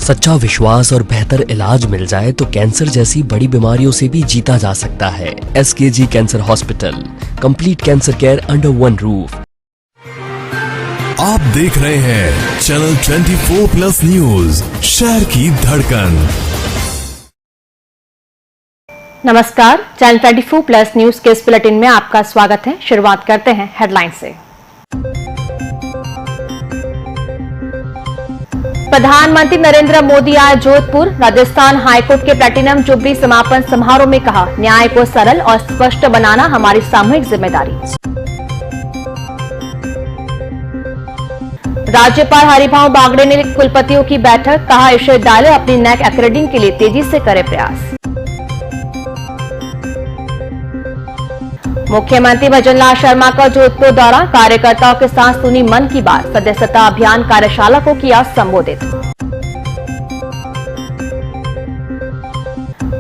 सच्चा विश्वास और बेहतर इलाज मिल जाए तो कैंसर जैसी बड़ी बीमारियों से भी जीता जा सकता है। SKG cancer hospital, complete cancer care under one roof. आप देख रहे हैं चैनल 24+ न्यूज, शहर की धड़कन। नमस्कार, चैनल 24+ न्यूज के इस बुलेटिन में आपका स्वागत है। शुरुआत करते हैं हेडलाइन से। प्रधानमंत्री नरेंद्र मोदी आए जोधपुर। राजस्थान हाईकोर्ट के प्लैटिनम जुबली समापन समारोह में कहा, न्याय को सरल और स्पष्ट बनाना हमारी सामूहिक जिम्मेदारी। राज्यपाल हरिभाऊ बागड़े ने कुलपतियों की बैठक, कहा विश्वविद्यालय अपनी नैक एक्रेडिटिंग के लिए तेजी से करे प्रयास। मुख्यमंत्री भजनलाल शर्मा का जोधपुर दौरा, कार्यकर्ताओं के साथ सुनी मन की बात। सदस्यता अभियान कार्यशाला को किया संबोधित।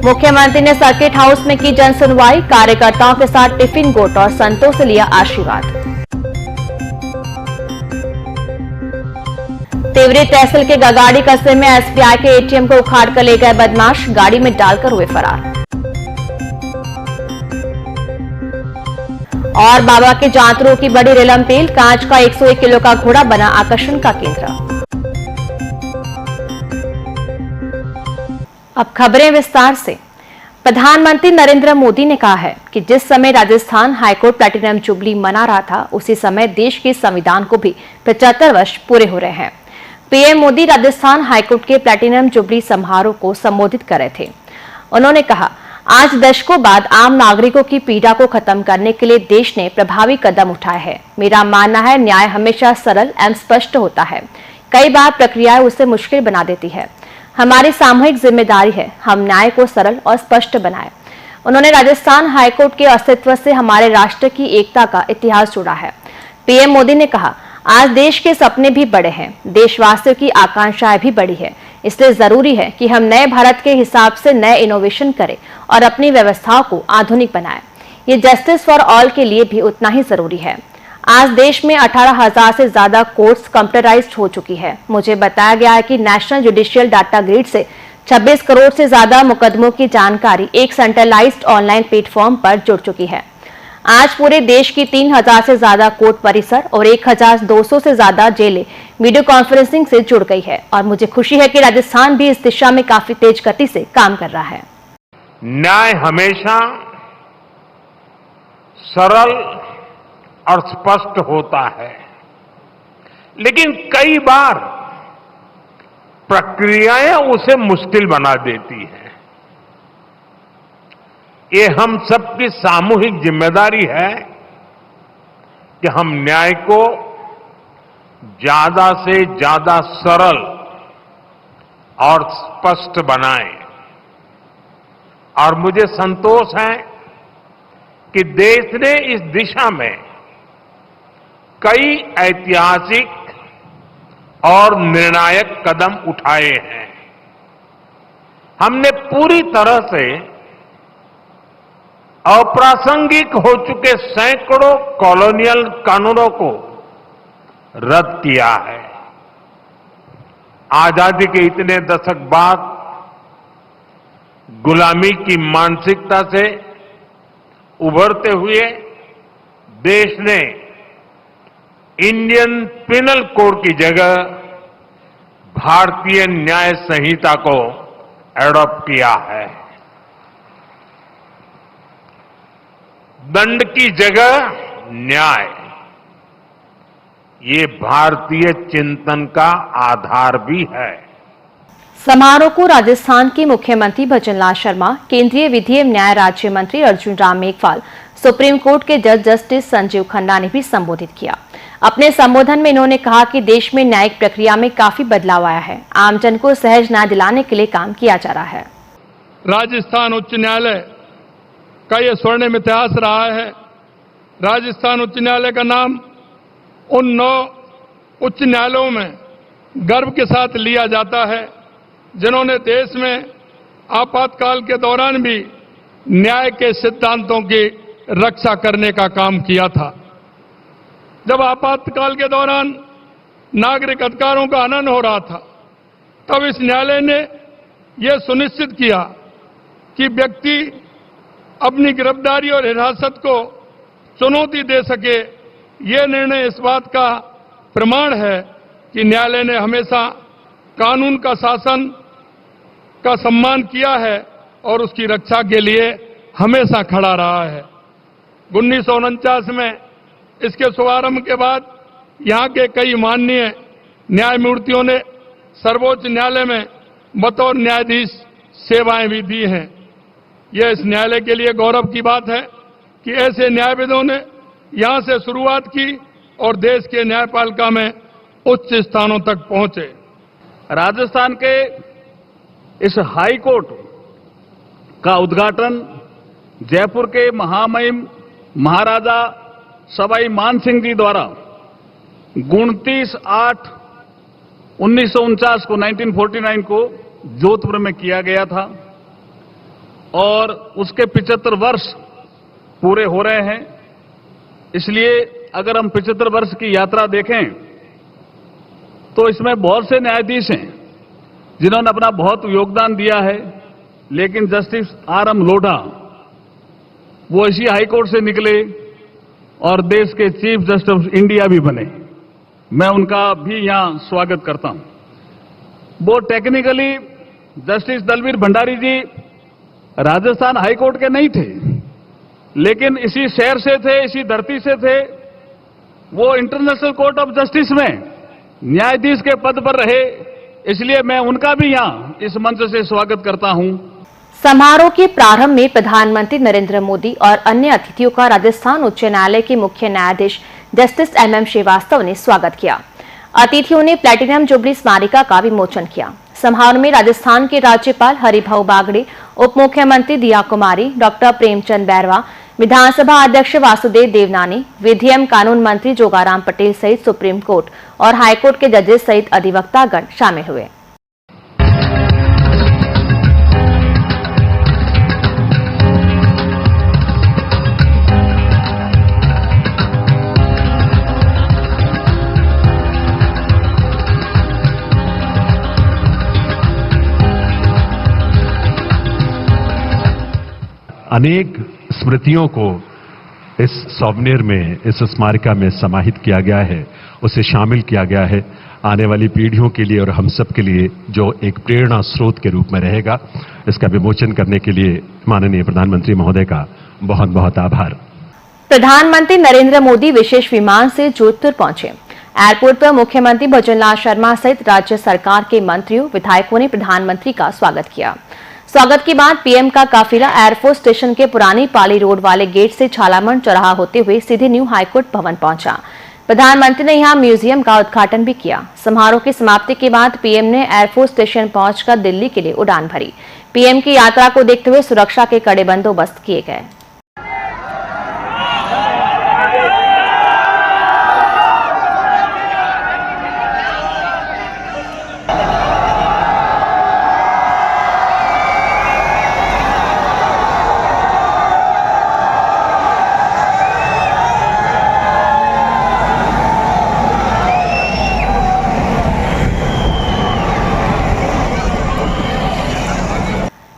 मुख्यमंत्री ने सर्किट हाउस में की जन सुनवाई, कार्यकर्ताओं के साथ टिफिन गोट और संतों से लिया आशीर्वाद। तिवरी तहसील के गगाड़ी कस्बे में SBI के ATM को उखाड़ कर ले गए बदमाश, गाड़ी में डालकर हुए फरार। और बाबा के जांतरों की बड़ी रेलम तेल, कांच का 101 किलो का घोड़ा बना आकर्षण का केंद्र। अब खबरें विस्तार से। प्रधानमंत्री नरेंद्र मोदी ने कहा है कि जिस समय राजस्थान हाईकोर्ट प्लैटिनम जुबली मना रहा था, उसी समय देश के संविधान को भी 75 वर्ष पूरे हो रहे हैं। PM मोदी राजस्थान हाईकोर्ट के प्लैटिनम जुबली समारोह को संबोधित कर रहे थे। उन्होंने कहा, आज दशकों बाद आम नागरिकों की पीड़ा को खत्म करने के लिए देश ने प्रभावी कदम उठाए हैं। मेरा मानना है, न्याय हमेशा सरल एवं स्पष्ट होता है। कई बार प्रक्रियाएं उसे मुश्किल बना देती है। हमारी सामूहिक जिम्मेदारी है हम न्याय को सरल और स्पष्ट बनाएं। उन्होंने राजस्थान हाईकोर्ट के अस्तित्व से हमारे राष्ट्र की एकता का इतिहास जोड़ा है। PM मोदी ने कहा, आज देश के सपने भी बड़े हैं, देशवासियों की आकांक्षाएं भी बड़ी है। इसलिए जरूरी है कि हम नए भारत के हिसाब से नए इनोवेशन करें और अपनी व्यवस्थाओं को आधुनिक बनाएं। ये जस्टिस फॉर ऑल के लिए भी उतना ही जरूरी है। आज देश में 18,000 से ज्यादा कोर्ट्स कंप्यूटराइज्ड हो चुकी है। मुझे बताया गया है कि नेशनल जुडिशियल डाटा ग्रिड से 26 करोड़ से ज्यादा मुकदमों की जानकारी एक सेंट्रलाइज्ड ऑनलाइन प्लेटफॉर्म पर जुड़ चुकी है। आज पूरे देश की 3,000 से ज्यादा कोर्ट परिसर और 1,200 से ज्यादा जेलें वीडियो कॉन्फ्रेंसिंग से जुड़ गई है और मुझे खुशी है कि राजस्थान भी इस दिशा में काफी तेज गति से काम कर रहा है। न्याय हमेशा सरल और स्पष्ट होता है, लेकिन कई बार प्रक्रियाएं उसे मुश्किल बना देती हैं। ये हम सबकी सामूहिक जिम्मेदारी है कि हम न्याय को ज्यादा से ज्यादा सरल और स्पष्ट बनाएं। और मुझे संतोष है कि देश ने इस दिशा में कई ऐतिहासिक और निर्णायक कदम उठाए हैं। हमने पूरी तरह से अप्रासंगिक हो चुके सैकड़ों कॉलोनियल कानूनों को रद्द किया है। आजादी के इतने दशक बाद गुलामी की मानसिकता से उभरते हुए देश ने इंडियन पिनल कोड की जगह भारतीय न्याय संहिता को एडॉप्ट किया है। दंड की जगह न्याय, ये भारतीय चिंतन का आधार भी है। समारोह को राजस्थान के मुख्यमंत्री भजनलाल शर्मा, केंद्रीय विधि एवं न्याय राज्य मंत्री अर्जुन राम मेघवाल, सुप्रीम कोर्ट के जज जस्टिस संजीव खन्ना ने भी संबोधित किया। अपने संबोधन में इन्होंने कहा कि देश में न्यायिक प्रक्रिया में काफी बदलाव आया है। आमजन को सहज न्याय दिलाने के लिए काम किया जा रहा है। राजस्थान उच्च न्यायालय का यह स्वर्णिम इतिहास रहा है। राजस्थान उच्च न्यायालय का नाम उन 9 उच्च न्यायालयों में गर्व के साथ लिया जाता है जिन्होंने देश में आपातकाल के दौरान भी न्याय के सिद्धांतों की रक्षा करने का काम किया था। जब आपातकाल के दौरान नागरिक अधिकारों का हनन हो रहा था तब इस न्यायालय ने यह सुनिश्चित किया कि व्यक्ति अपनी गिरफ्तारी और हिरासत को चुनौती दे सके। यह निर्णय इस बात का प्रमाण है कि न्यायालय ने हमेशा कानून का शासन का सम्मान किया है और उसकी रक्षा के लिए हमेशा खड़ा रहा है। 1949 में इसके शुभारंभ के बाद यहां के कई माननीय न्यायमूर्तियों ने सर्वोच्च न्यायालय में बतौर न्यायाधीश सेवाएं भी दी हैं। यह इस न्यायालय के लिए गौरव की बात है कि ऐसे न्यायविदों ने यहां से शुरुआत की और देश के न्यायपालिका में उच्च स्थानों तक पहुंचे। राजस्थान के इस हाई कोर्ट का उद्घाटन जयपुर के महामहिम महाराजा सवाई मानसिंह जी द्वारा 29/8/1949 को 1949 को जोधपुर में किया गया था और उसके 75 वर्ष पूरे हो रहे हैं। इसलिए अगर हम 75 वर्ष की यात्रा देखें तो इसमें बहुत से न्यायाधीश हैं जिन्होंने अपना बहुत योगदान दिया है, लेकिन जस्टिस आर.एम. लोढ़ा वो इसी हाईकोर्ट से निकले और देश के चीफ जस्टिस ऑफ इंडिया भी बने। मैं उनका भी यहां स्वागत करता हूं। वो टेक्निकली जस्टिस दलवीर भंडारी जी राजस्थान हाईकोर्ट के नहीं थे, लेकिन इसी शहर से थे, इसी धरती से थे। वो इंटरनेशनल कोर्ट ऑफ जस्टिस में न्यायाधीश के पद पर रहे, इसलिए मैं उनका भी यहां इस मंच से स्वागत करता हूं। समारोह के प्रारंभ में प्रधानमंत्री नरेंद्र मोदी और अन्य अतिथियों का राजस्थान उच्च न्यायालय के मुख्य न्यायाधीश जस्टिस एम.एम. श्रीवास्तव ने स्वागत किया। अतिथियों ने प्लैटिनम जुबली स्मारिका का विमोचन किया। समारोह में राजस्थान के राज्यपाल हरिभाऊ बागड़े, उप मुख्यमंत्री दिया कुमारी, डॉक्टर प्रेमचंद बैरवा, विधानसभा अध्यक्ष वासुदेव देवनानी, विधि एवं कानून मंत्री जोगाराम पटेल सहित सुप्रीम कोर्ट और हाईकोर्ट के जजेस सहित अधिवक्तागण शामिल हुए। अनेक स्मृतियों को इस सॉवनियर में, इस स्मारिका में समाहित किया गया है, उसे शामिल किया गया है आने वाली पीढ़ियों के लिए और हम सब के लिए, जो एक प्रेरणा स्रोत के रूप में रहेगा। इसका विमोचन करने के लिए माननीय प्रधानमंत्री महोदय का बहुत बहुत आभार। प्रधानमंत्री नरेंद्र मोदी विशेष विमान से जोधपुर पहुंचे। एयरपोर्ट पर मुख्यमंत्री भजनलाल शर्मा सहित राज्य सरकार के मंत्रियों, विधायकों ने प्रधानमंत्री का स्वागत किया। स्वागत के बाद पीएम का काफिला एयरफोर्स स्टेशन के पुरानी पाली रोड वाले गेट से छालामण चौराहा होते हुए सीधे न्यू हाईकोर्ट भवन पहुंचा। प्रधानमंत्री ने यहां म्यूजियम का उद्घाटन भी किया। समारोह की समाप्ति के बाद पीएम ने एयरफोर्स स्टेशन पहुंचकर दिल्ली के लिए उड़ान भरी। पीएम की यात्रा को देखते हुए सुरक्षा के कड़े बंदोबस्त किए गए।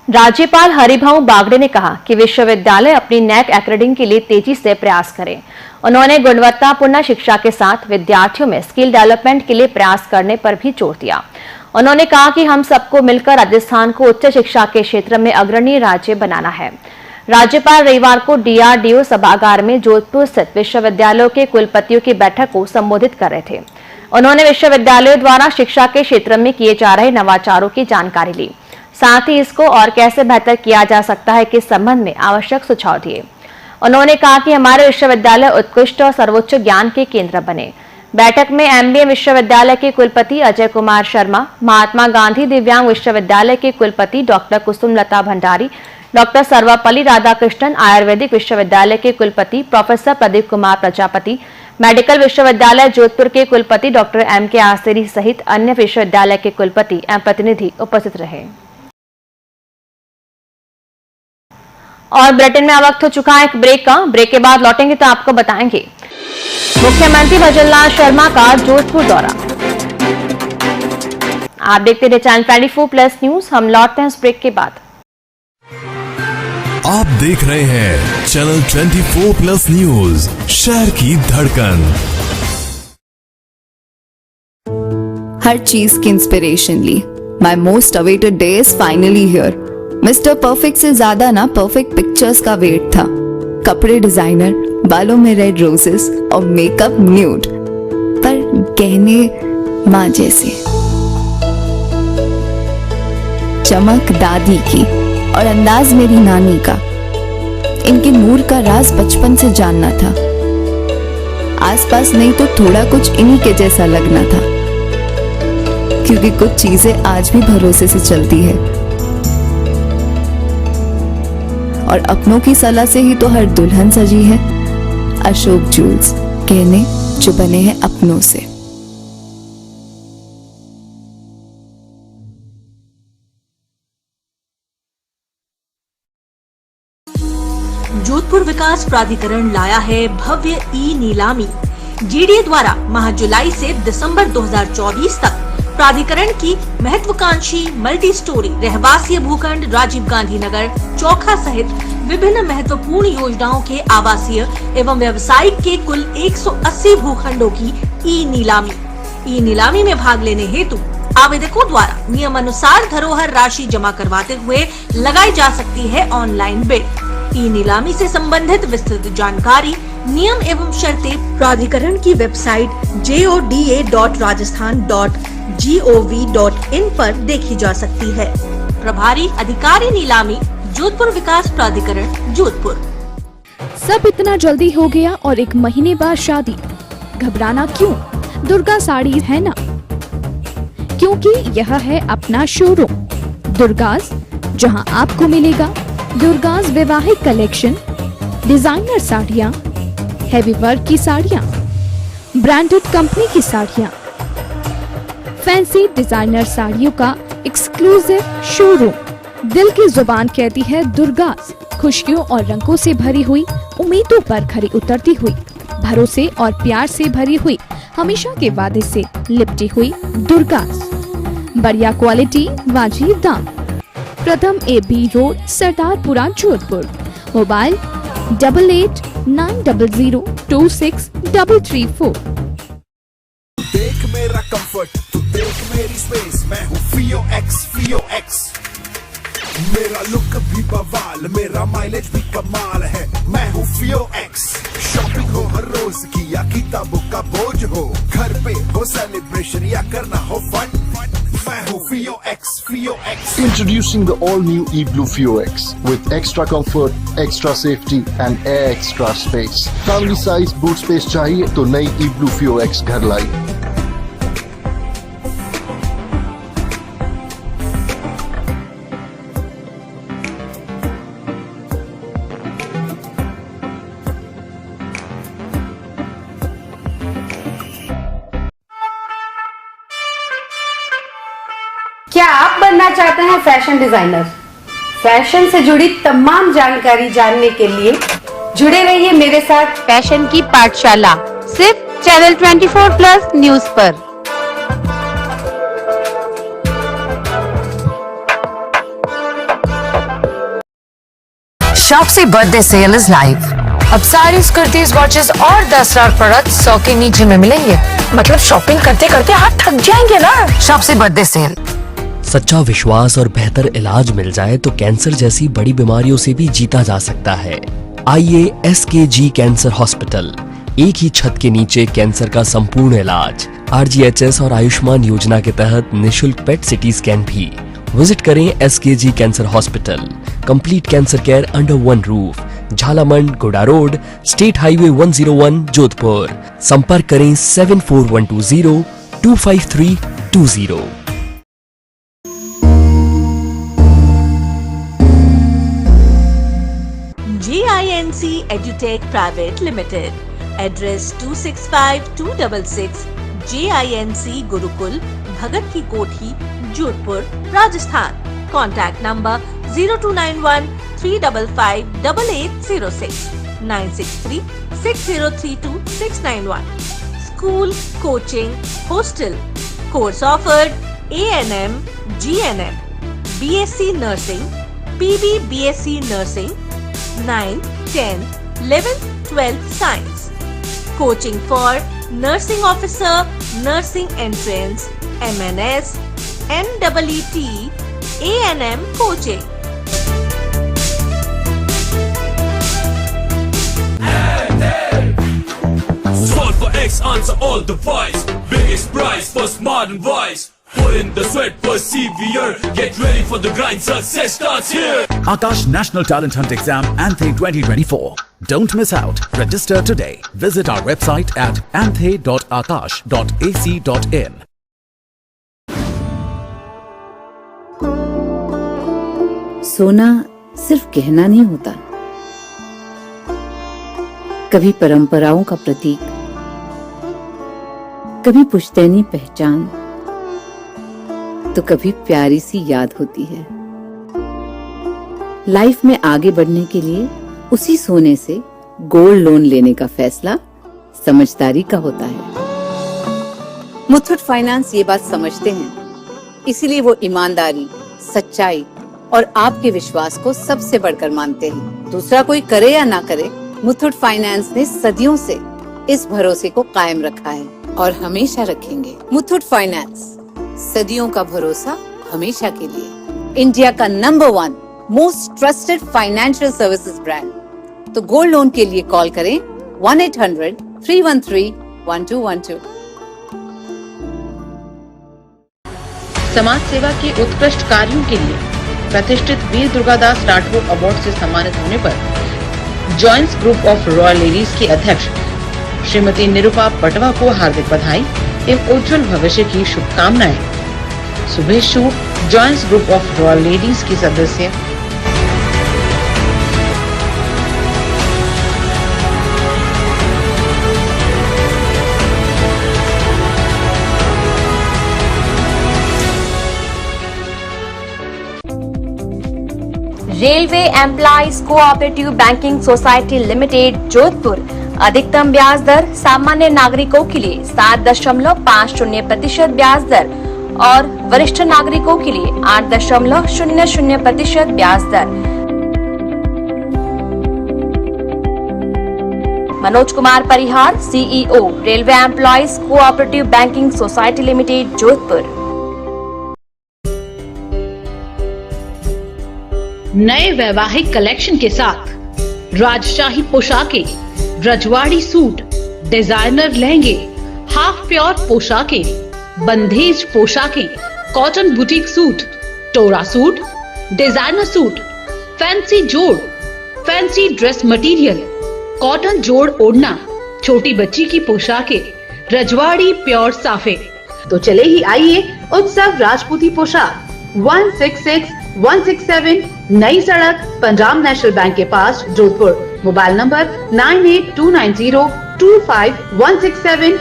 राज्यपाल हरिभाऊ बागड़े ने कहा कि विश्वविद्यालय अपनी नैक एक्रेडिटिंग के लिए तेजी से प्रयास करें। उन्होंने गुणवत्तापूर्ण शिक्षा के साथ विद्यार्थियों में स्किल डेवलपमेंट के लिए प्रयास करने पर भी जोर दिया। उन्होंने कहा कि हम सबको मिलकर राजस्थान को उच्च शिक्षा के क्षेत्र में अग्रणी राज्य बनाना है। राज्यपाल रविवार को DRDO सभागार में जोधपुर स्थित विश्वविद्यालयों के कुलपतियों की बैठक को संबोधित कर रहे थे। उन्होंने विश्वविद्यालयों द्वारा शिक्षा के क्षेत्र में किए जा रहे नवाचारों की जानकारी ली, साथ ही इसको और कैसे बेहतर किया जा सकता है के संबंध में आवश्यक सुझाव दिए। उन्होंने कहा कि हमारे विश्वविद्यालय उत्कृष्ट और सर्वोच्च ज्ञान के केंद्र बने। बैठक में MBA विश्वविद्यालय के कुलपति अजय कुमार शर्मा, महात्मा गांधी दिव्यांग विश्वविद्यालय के कुलपति डॉक्टर कुसुमलता भंडारी, डॉक्टर सर्वपल्ली राधाकृष्णन आयुर्वेदिक विश्वविद्यालय के कुलपति प्रोफेसर प्रदीप कुमार प्रजापति, मेडिकल विश्वविद्यालय जोधपुर के कुलपति डॉक्टर MK आसेरी सहित अन्य विश्वविद्यालय के कुलपति एवं प्रतिनिधि उपस्थित रहे। और बुलेटिन में अब वक्त हो चुका है एक ब्रेक का। ब्रेक के बाद लौटेंगे तो आपको बताएंगे मुख्यमंत्री भजनलाल शर्मा का जोधपुर दौरा, आप देखते रहे चैनल 24+ न्यूज। हम लौटते हैं इस ब्रेक के बाद। आप देख रहे हैं चैनल 24+ न्यूज, शहर की धड़कन। हर चीज की इंस्पिरेशन ली। My most awaited day is finally here. Mister perfect से ज्यादा ना परफेक्ट पिक्चर्स का वेट था। कपड़े डिजाइनर, बालों में रेड रोजेस और मेकअप न्यूड, पर गहने माँ जैसे। चमक दादी की और अंदाज मेरी नानी का। इनके नूर का राज बचपन से जानना था। आसपास नहीं तो थोड़ा कुछ इन्हीं के जैसा लगना था, क्योंकि कुछ चीजें आज भी भरोसे से चलती है। और अपनों की सलाह से ही तो हर दुल्हन सजी है। अशोक जूल्स, गहने जो बने हैं अपनों से। जोधपुर विकास प्राधिकरण लाया है भव्य ई नीलामी। जीडीए द्वारा माह जुलाई से दिसंबर 2024 तक प्राधिकरण की महत्वाकांक्षी मल्टी स्टोरी रहवासीय भूखंड राजीव गांधी नगर चौखा सहित विभिन्न महत्वपूर्ण योजनाओं के आवासीय एवं व्यावसायिक के कुल 180 भूखंडों की ई नीलामी। ई नीलामी में भाग लेने हेतु आवेदकों द्वारा नियम अनुसार धरोहर राशि जमा करवाते हुए लगाई जा सकती है ऑनलाइन बिड। ई नीलामी से संबंधित विस्तृत जानकारी, नियम एवं शर्तें प्राधिकरण की वेबसाइट joda.rajasthan.gov.in पर देखी जा सकती है। प्रभारी अधिकारी नीलामी, जोधपुर विकास प्राधिकरण, जोधपुर। सब इतना जल्दी हो गया और 1 महीने बाद शादी। घबराना क्यों? दुर्गा साड़ी है ना, क्योंकि यह है अपना शोरूम दुर्गास, जहां आपको मिलेगा दुर्गास वैवाहिक कलेक्शन, डिजाइनर साड़ियाँ, हैवी वर्क की साड़ियाँ, ब्रांडेड कंपनी की साड़ियाँ, फैंसी डिजाइनर साड़ियों का एक्सक्लूसिव शोरूम। दिल की जुबान कहती है दुर्गास, खुशियों और रंगों से भरी हुई, उम्मीदों पर खरी उतरती हुई, भरोसे और प्यार से भरी हुई, हमेशा के वादे से लिपटी हुई दुर्गास। बढ़िया क्वालिटी, वाजिब दाम। प्रथम AB road, Sardarpura, Jodhpur. Mobile 8890026334। देख मेरा कंफर्ट, तू देख मेरी स्पेस, मैं हूँ Fio X, Fio X। मेरा लुक भी बवाल, मेरा माइलेज भी कमाल है, मैं हूँ Fio X। शॉपिंग हो हर रोज की या किताबों का बोझ हो, घर पे हो सेलिब्रेशन या करना हो फन, मैं हूँ Fio X, Fio X। Introducing the all-new eBlue Fio X with extra comfort, extra safety and extra space. Family size boot space चाहिए तो नई eBlue Fio X घर लाई। क्या आप बनना चाहते हैं फैशन डिजाइनर? फैशन से जुड़ी तमाम जानकारी जानने के लिए जुड़े रहिए मेरे साथ फैशन की पाठशाला, सिर्फ चैनल 24+ न्यूज पर। Shopsy birthday sale is live. अब सारी कुर्तीज, वॉचेस और 10 लाख प्रोडक्ट्स 100 के नीचे में मिलेंगे। मतलब शॉपिंग करते करते हाथ थक जाएंगे ना। Shopsy birthday sale. सच्चा विश्वास और बेहतर इलाज मिल जाए तो कैंसर जैसी बड़ी बीमारियों से भी जीता जा सकता है। आइए SKG कैंसर हॉस्पिटल, एक ही छत के नीचे कैंसर का संपूर्ण इलाज। RGHS और आयुष्मान योजना के तहत निशुल्क पेट सिटी स्कैन भी। विजिट करें SKG cancer hospital, complete cancer care under one roof, Jhalamand, गोडा रोड, स्टेट हाईवे 101, जोधपुर। संपर्क करें 7412025320। JINC Edutech Private Limited, address 265266 JINC Gurukul, भगत की कोठी, Jodhpur, Rajasthan. Contact number 0291-355-8806 963-6032-691। School, coaching, hostel. Course offered: ANM, GNM, BSc Nursing, PB BSc Nursing, 9th, 10th, 11th, 12th Science. Coaching for Nursing Officer, Nursing Entrance, MNS, NEET, ANM Coaching. Solve for X, answer all the voice. Biggest prize for smart and wise. Put in the sweat, persevere. Get ready for the grind, success starts here. Akash National Talent Hunt Exam Anthe 2024. Don't miss out. Register today. Visit our website at anthe.akash.ac.in. सोना सिर्फ गहना नहीं होता, कभी परंपराओं का प्रतीक, कभी पुश्तैनी पहचान, तो कभी प्यारी सी याद होती है। लाइफ में आगे बढ़ने के लिए उसी सोने से गोल्ड लोन लेने का फैसला समझदारी का होता है। मुथूट फाइनेंस ये बात समझते हैं, इसीलिए वो ईमानदारी, सच्चाई और आपके विश्वास को सबसे बढ़कर मानते हैं। दूसरा कोई करे या ना करे, मुथूट फाइनेंस ने सदियों से इस भरोसे को कायम रखा है और हमेशा रखेंगे। मुथूट फाइनेंस, सदियों का भरोसा हमेशा के लिए। इंडिया का number 1 most trusted financial services brand. तो गोल्ड लोन के लिए कॉल करें 1-800-313-1212। समाज सेवा के उत्कृष्ट कार्यों के लिए प्रतिष्ठित वीर दुर्गादास राठौर अवार्ड से सम्मानित होने पर joints group of royal ladies की अध्यक्ष श्रीमती निरुपा पटवा को हार्दिक बधाई एवं उज्जवल भविष्य की शुभकामनाएं। शुभेच्छु joints group of royal ladies की सदस्य। Railway employees cooperative banking society limited Jodhpur अधिकतम ब्याज दर सामान्य नागरिकों के लिए 7.50% ब्याज दर और वरिष्ठ नागरिकों के लिए 8.00% ब्याज दर। Manoj Kumar Parihar, CEO, railway employees cooperative banking society limited Jodhpur. नए वैवाहिक कलेक्शन के साथ राजशाही पोशाकें, रजवाड़ी सूट, डिजाइनर लहंगे, हाफ प्योर पोशाकें, बंधेज पोशाकें, कॉटन बुटीक सूट, टोरा सूट, डिजाइनर सूट, फैंसी जोड़, फैंसी ड्रेस मटेरियल, कॉटन जोड़ ओढ़ना, छोटी बच्ची की पोशाकें, रजवाड़ी प्योर साफे। तो चले ही आइए उत्सव राजपूती पोशाक 166-167 नई सड़क पंजाब नेशनल बैंक के पास जोधपुर। Mobile number 9829025167।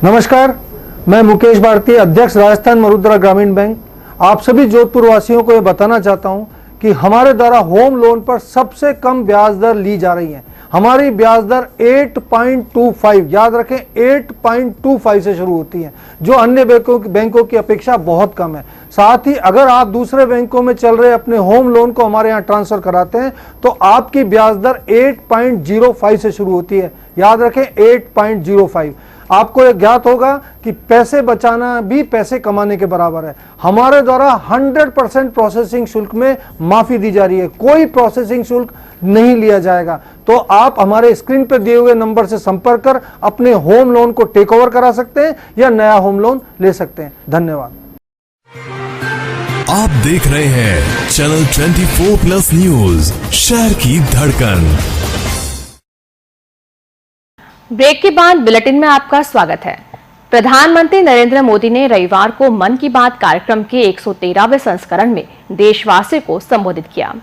नमस्कार, मैं मुकेश भारती, अध्यक्ष राजस्थान मरुद्रा ग्रामीण बैंक। आप सभी जोधपुर वासियों को ये बताना चाहता हूं कि हमारे द्वारा होम लोन पर सबसे कम ब्याज दर ली जा रही है। हमारी ब्याज दर 8.25, याद रखें 8.25 से शुरू होती है, जो अन्य बैंकों की अपेक्षा बहुत कम है। साथ ही अगर आप दूसरे बैंकों में चल रहे अपने होम लोन को हमारे यहाँ ट्रांसफर कराते हैं तो आपकी ब्याज दर 8.05 से शुरू होती है, याद रखें 8.05। आपको यह ज्ञात होगा कि पैसे बचाना भी पैसे कमाने के बराबर है। हमारे द्वारा 100% प्रोसेसिंग शुल्क में माफी दी जा रही है, कोई प्रोसेसिंग शुल्क नहीं लिया जाएगा। तो आप हमारे स्क्रीन पर दिए हुए नंबर से संपर्क कर अपने होम लोन को टेक ओवर करा सकते हैं या नया होम लोन ले सकते हैं। धन्यवाद। आप देख रहे हैं चैनल 24+ न्यूज, शहर की धड़कन। ब्रेक के बाद बुलेटिन में आपका स्वागत है। प्रधानमंत्री नरेंद्र मोदी ने रविवार को मन की बात कार्यक्रम के 113वें संस्करण में देशवासियों को संबोधित किया।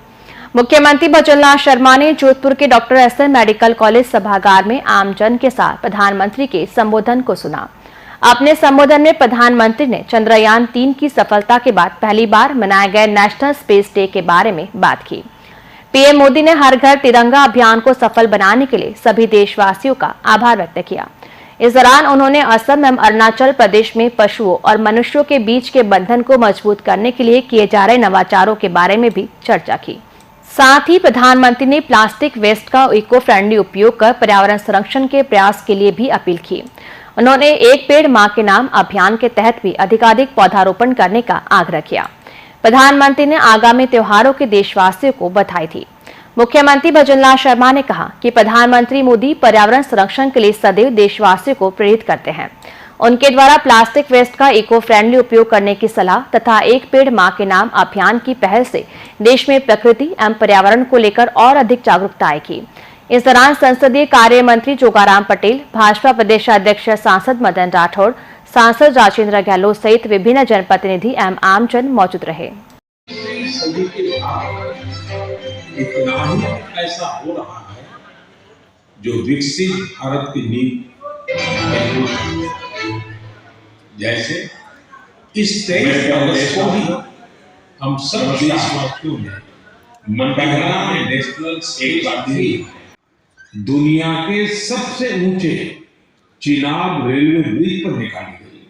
मुख्यमंत्री भजनलाल शर्मा ने जोधपुर के डॉक्टर एसएन मेडिकल कॉलेज सभागार में आमजन के साथ प्रधानमंत्री के संबोधन को सुना। अपने संबोधन में प्रधानमंत्री ने चंद्रयान 3 की सफलता के बाद पहली बार मनाए गए नेशनल स्पेस डे के बारे में बात की। पीएम मोदी ने हर घर तिरंगा अभियान को सफल बनाने के लिए सभी देशवासियों का आभार व्यक्त किया। इस दौरान उन्होंने असम एवं अरुणाचल प्रदेश में पशुओं और मनुष्यों के बीच के बंधन को मजबूत करने के लिए किए जा रहे नवाचारों के बारे में भी चर्चा की। साथ ही प्रधानमंत्री ने प्लास्टिक वेस्ट का इको फ्रेंडली उपयोग कर पर्यावरण संरक्षण के प्रयास के लिए भी अपील की। उन्होंने एक पेड़ मां के नाम अभियान के तहत भी अधिकाधिक पौधारोपण करने का आग्रह किया। प्रधानमंत्री ने आगामी त्योहारों के देशवासियों को बधाई दी। मुख्यमंत्री भजनलाल शर्मा ने कहा कि प्रधानमंत्री मोदी पर्यावरण संरक्षण के लिए सदैव देशवासियों को प्रेरित करते हैं। उनके द्वारा प्लास्टिक वेस्ट का इको फ्रेंडली उपयोग करने की सलाह तथा एक पेड़ मां के नाम अभियान की पहल से देश में प्रकृति एवं पर्यावरण को लेकर और अधिक जागरूकता आएगी। इस दौरान संसदीय कार्य मंत्री जोगाराम पटेल, भाजपा प्रदेशाध्यक्ष सांसद मदन राठौड़, सांसद राजेंद्र गहलोत सहित विभिन्न जनप्रतिनिधि एवं आमजन मौजूद रहे। इतना ही ऐसा हो रहा है जो विकसित भारत की नींव, जैसे इस 23 अगस्त को भी हम सब देशवासियों ने मंडाला में नेशनल स्पेस थी। दुनिया के सबसे ऊंचे चिनाब रेलवे ब्रिज पर निकाली गई।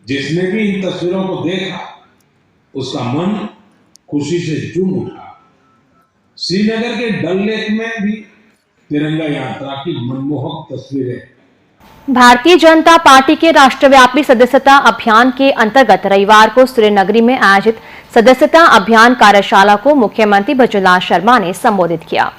जिसने भी इन तस्वीरों को देखा उसका मन खुशी से झूम उठा। श्रीनगर के डल लेक में भी तिरंगा यात्रा की मनमोहक तस्वीरें। भारतीय जनता पार्टी के राष्ट्रव्यापी सदस्यता अभियान के अंतर्गत रविवार को श्रीनगरी में आयोजित सदस्यता अभियान कार्यशाला को मुख्यमंत्री भजनलाल शर्मा ने संबोधित किया।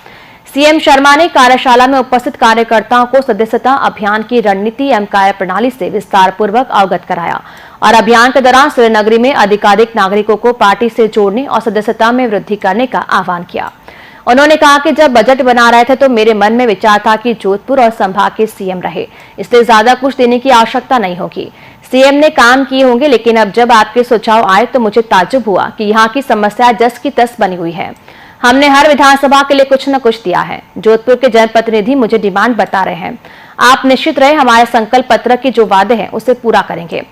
सीएम शर्मा ने कार्यशाला में उपस्थित कार्यकर्ताओं को सदस्यता अभियान की रणनीति एवं कार्यप्रणाली से विस्तार पूर्वक अवगत कराया और अभियान के दौरान श्रीनगरी में अधिकाधिक नागरिकों को पार्टी से जोड़ने और सदस्यता में वृद्धि करने का आह्वान किया। उन्होंने कहा कि जब बजट बना रहे थे तो मेरे मन में विचार था कि जोधपुर और संभाग के सीएम रहे, इसलिए ज्यादा कुछ देने की आवश्यकता नहीं होगी। सीएम ने काम किए होंगे, लेकिन अब जब आपके सुझाव आए तो मुझे ताज्जुब हुआ कि यहाँ की समस्या जस की तस बनी हुई है। हमने हर विधानसभा के लिए कुछ न कुछ दिया है। जोधपुर के जनप्रतिनिधि मुझे डिमांड बता रहे हैं। आप निश्चित रहे, हमारे संकल्प पत्र के जो वादे हैं उसे पूरा करेंगे।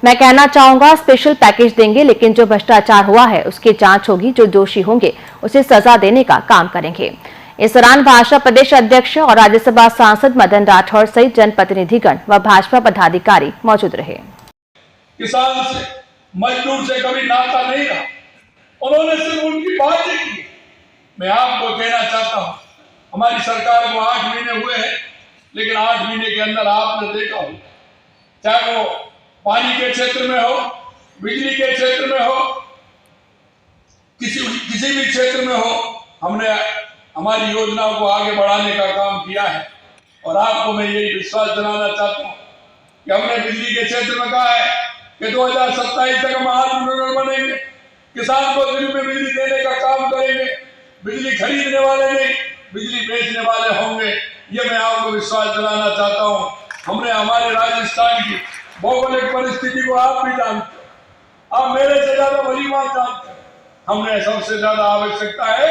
मैं कहना चाहूंगा स्पेशल पैकेज देंगे, लेकिन जो भ्रष्टाचार हुआ है उसकी जांच होगी। जो दोषी होंगे उसे सजा देने का काम करेंगे। इस दौरान भाजपा प्रदेश अध्यक्ष और राज्यसभा सांसद मदन राठौड़ सहित जनप्रतिनिधिगण व भाजपा पदाधिकारी मौजूद रहे। किसान से, मजदूर से कभी नाता नहीं रहा, उन्होंने सिर्फ उनकी बातें की। मैं आपको कहना चाहता हूं, हमारी सरकार को 8 महीने हुए हैं, लेकिन 8 महीने के अंदर आपने देखा हो, चाहे वो पानी के क्षेत्र में हो, बिजली के क्षेत्र में हो, किसी भी क्षेत्र में हो, हमने हमारी योजनाओं को आगे बढ़ाने का काम किया है। और आपको मैं यही विश्वास दिलाना चाहता हूं कि हमने बिजली के क्षेत्र में कहा है कि 2027 तक हम आत्मनिर्भर बनेंगे, किसान को फ्री में बिजली देने का काम करेंगे, बिजली खरीदने वाले नहीं, बिजली बेचने वाले होंगे। ये मैं आपको विश्वास दिलाना चाहता हूं। हमने हमारे राजस्थान की भौगोलिक परिस्थिति को आप भी जानते हैं, आप मेरे से ज्यादा भली बात जानते हैं। हमने सबसे ज्यादा आवश्यकता है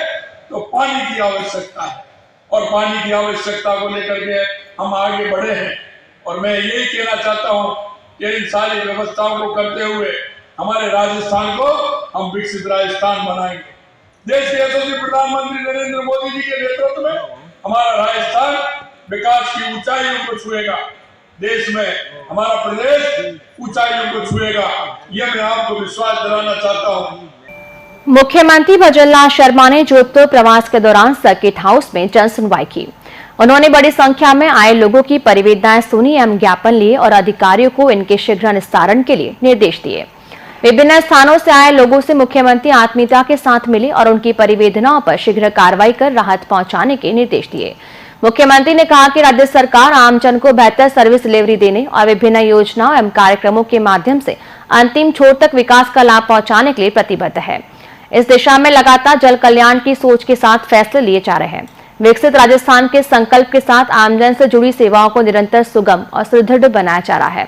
तो पानी की आवश्यकता है, और पानी की आवश्यकता को लेकर के हम आगे बढ़े हैं। और मैं यही कहना चाहता हूं कि इन सारी व्यवस्थाओं को करते हुए हमारे राजस्थान को हम विकसित राजस्थान बनाएंगे। देश के यशस्वी प्रधानमंत्री नरेंद्र मोदी जी के नेतृत्व में हमारा राजस्थान विकास की ऊंचाइयों को छुएगा। देश में हमारा प्रदेश ऊंचाइयों को छुएगा। यह मैं आपको विश्वास दिलाना चाहता हूं। मुख्यमंत्री भजनलाल शर्मा ने जोधपुर प्रवास के दौरान सर्किट हाउस में जन सुनवाई की। उन्होंने बड़ी संख्या में आए लोगों की परिवेदनाएं सुनी एवं ज्ञापन लिए और अधिकारियों को इनके शीघ्र निस्तारण के लिए निर्देश दिए। विभिन्न स्थानों से आए लोगों से मुख्यमंत्री आत्मीयता के साथ मिले और उनकी परिवेदनाओं पर शीघ्र कार्रवाई कर राहत पहुंचाने के निर्देश दिए। मुख्यमंत्री ने कहा कि राज्य सरकार आमजन को बेहतर सर्विस डिलीवरी देने और विभिन्न योजनाओं एवं कार्यक्रमों के माध्यम से अंतिम छोर तक विकास का लाभ पहुंचाने के लिए प्रतिबद्ध है। इस दिशा में लगातार जल कल्याण की सोच के साथ फैसले लिए जा रहे हैं। विकसित राजस्थान के संकल्प के साथ आमजन से जुड़ी सेवाओं को निरंतर सुगम और सुदृढ़ बनाया जा रहा है।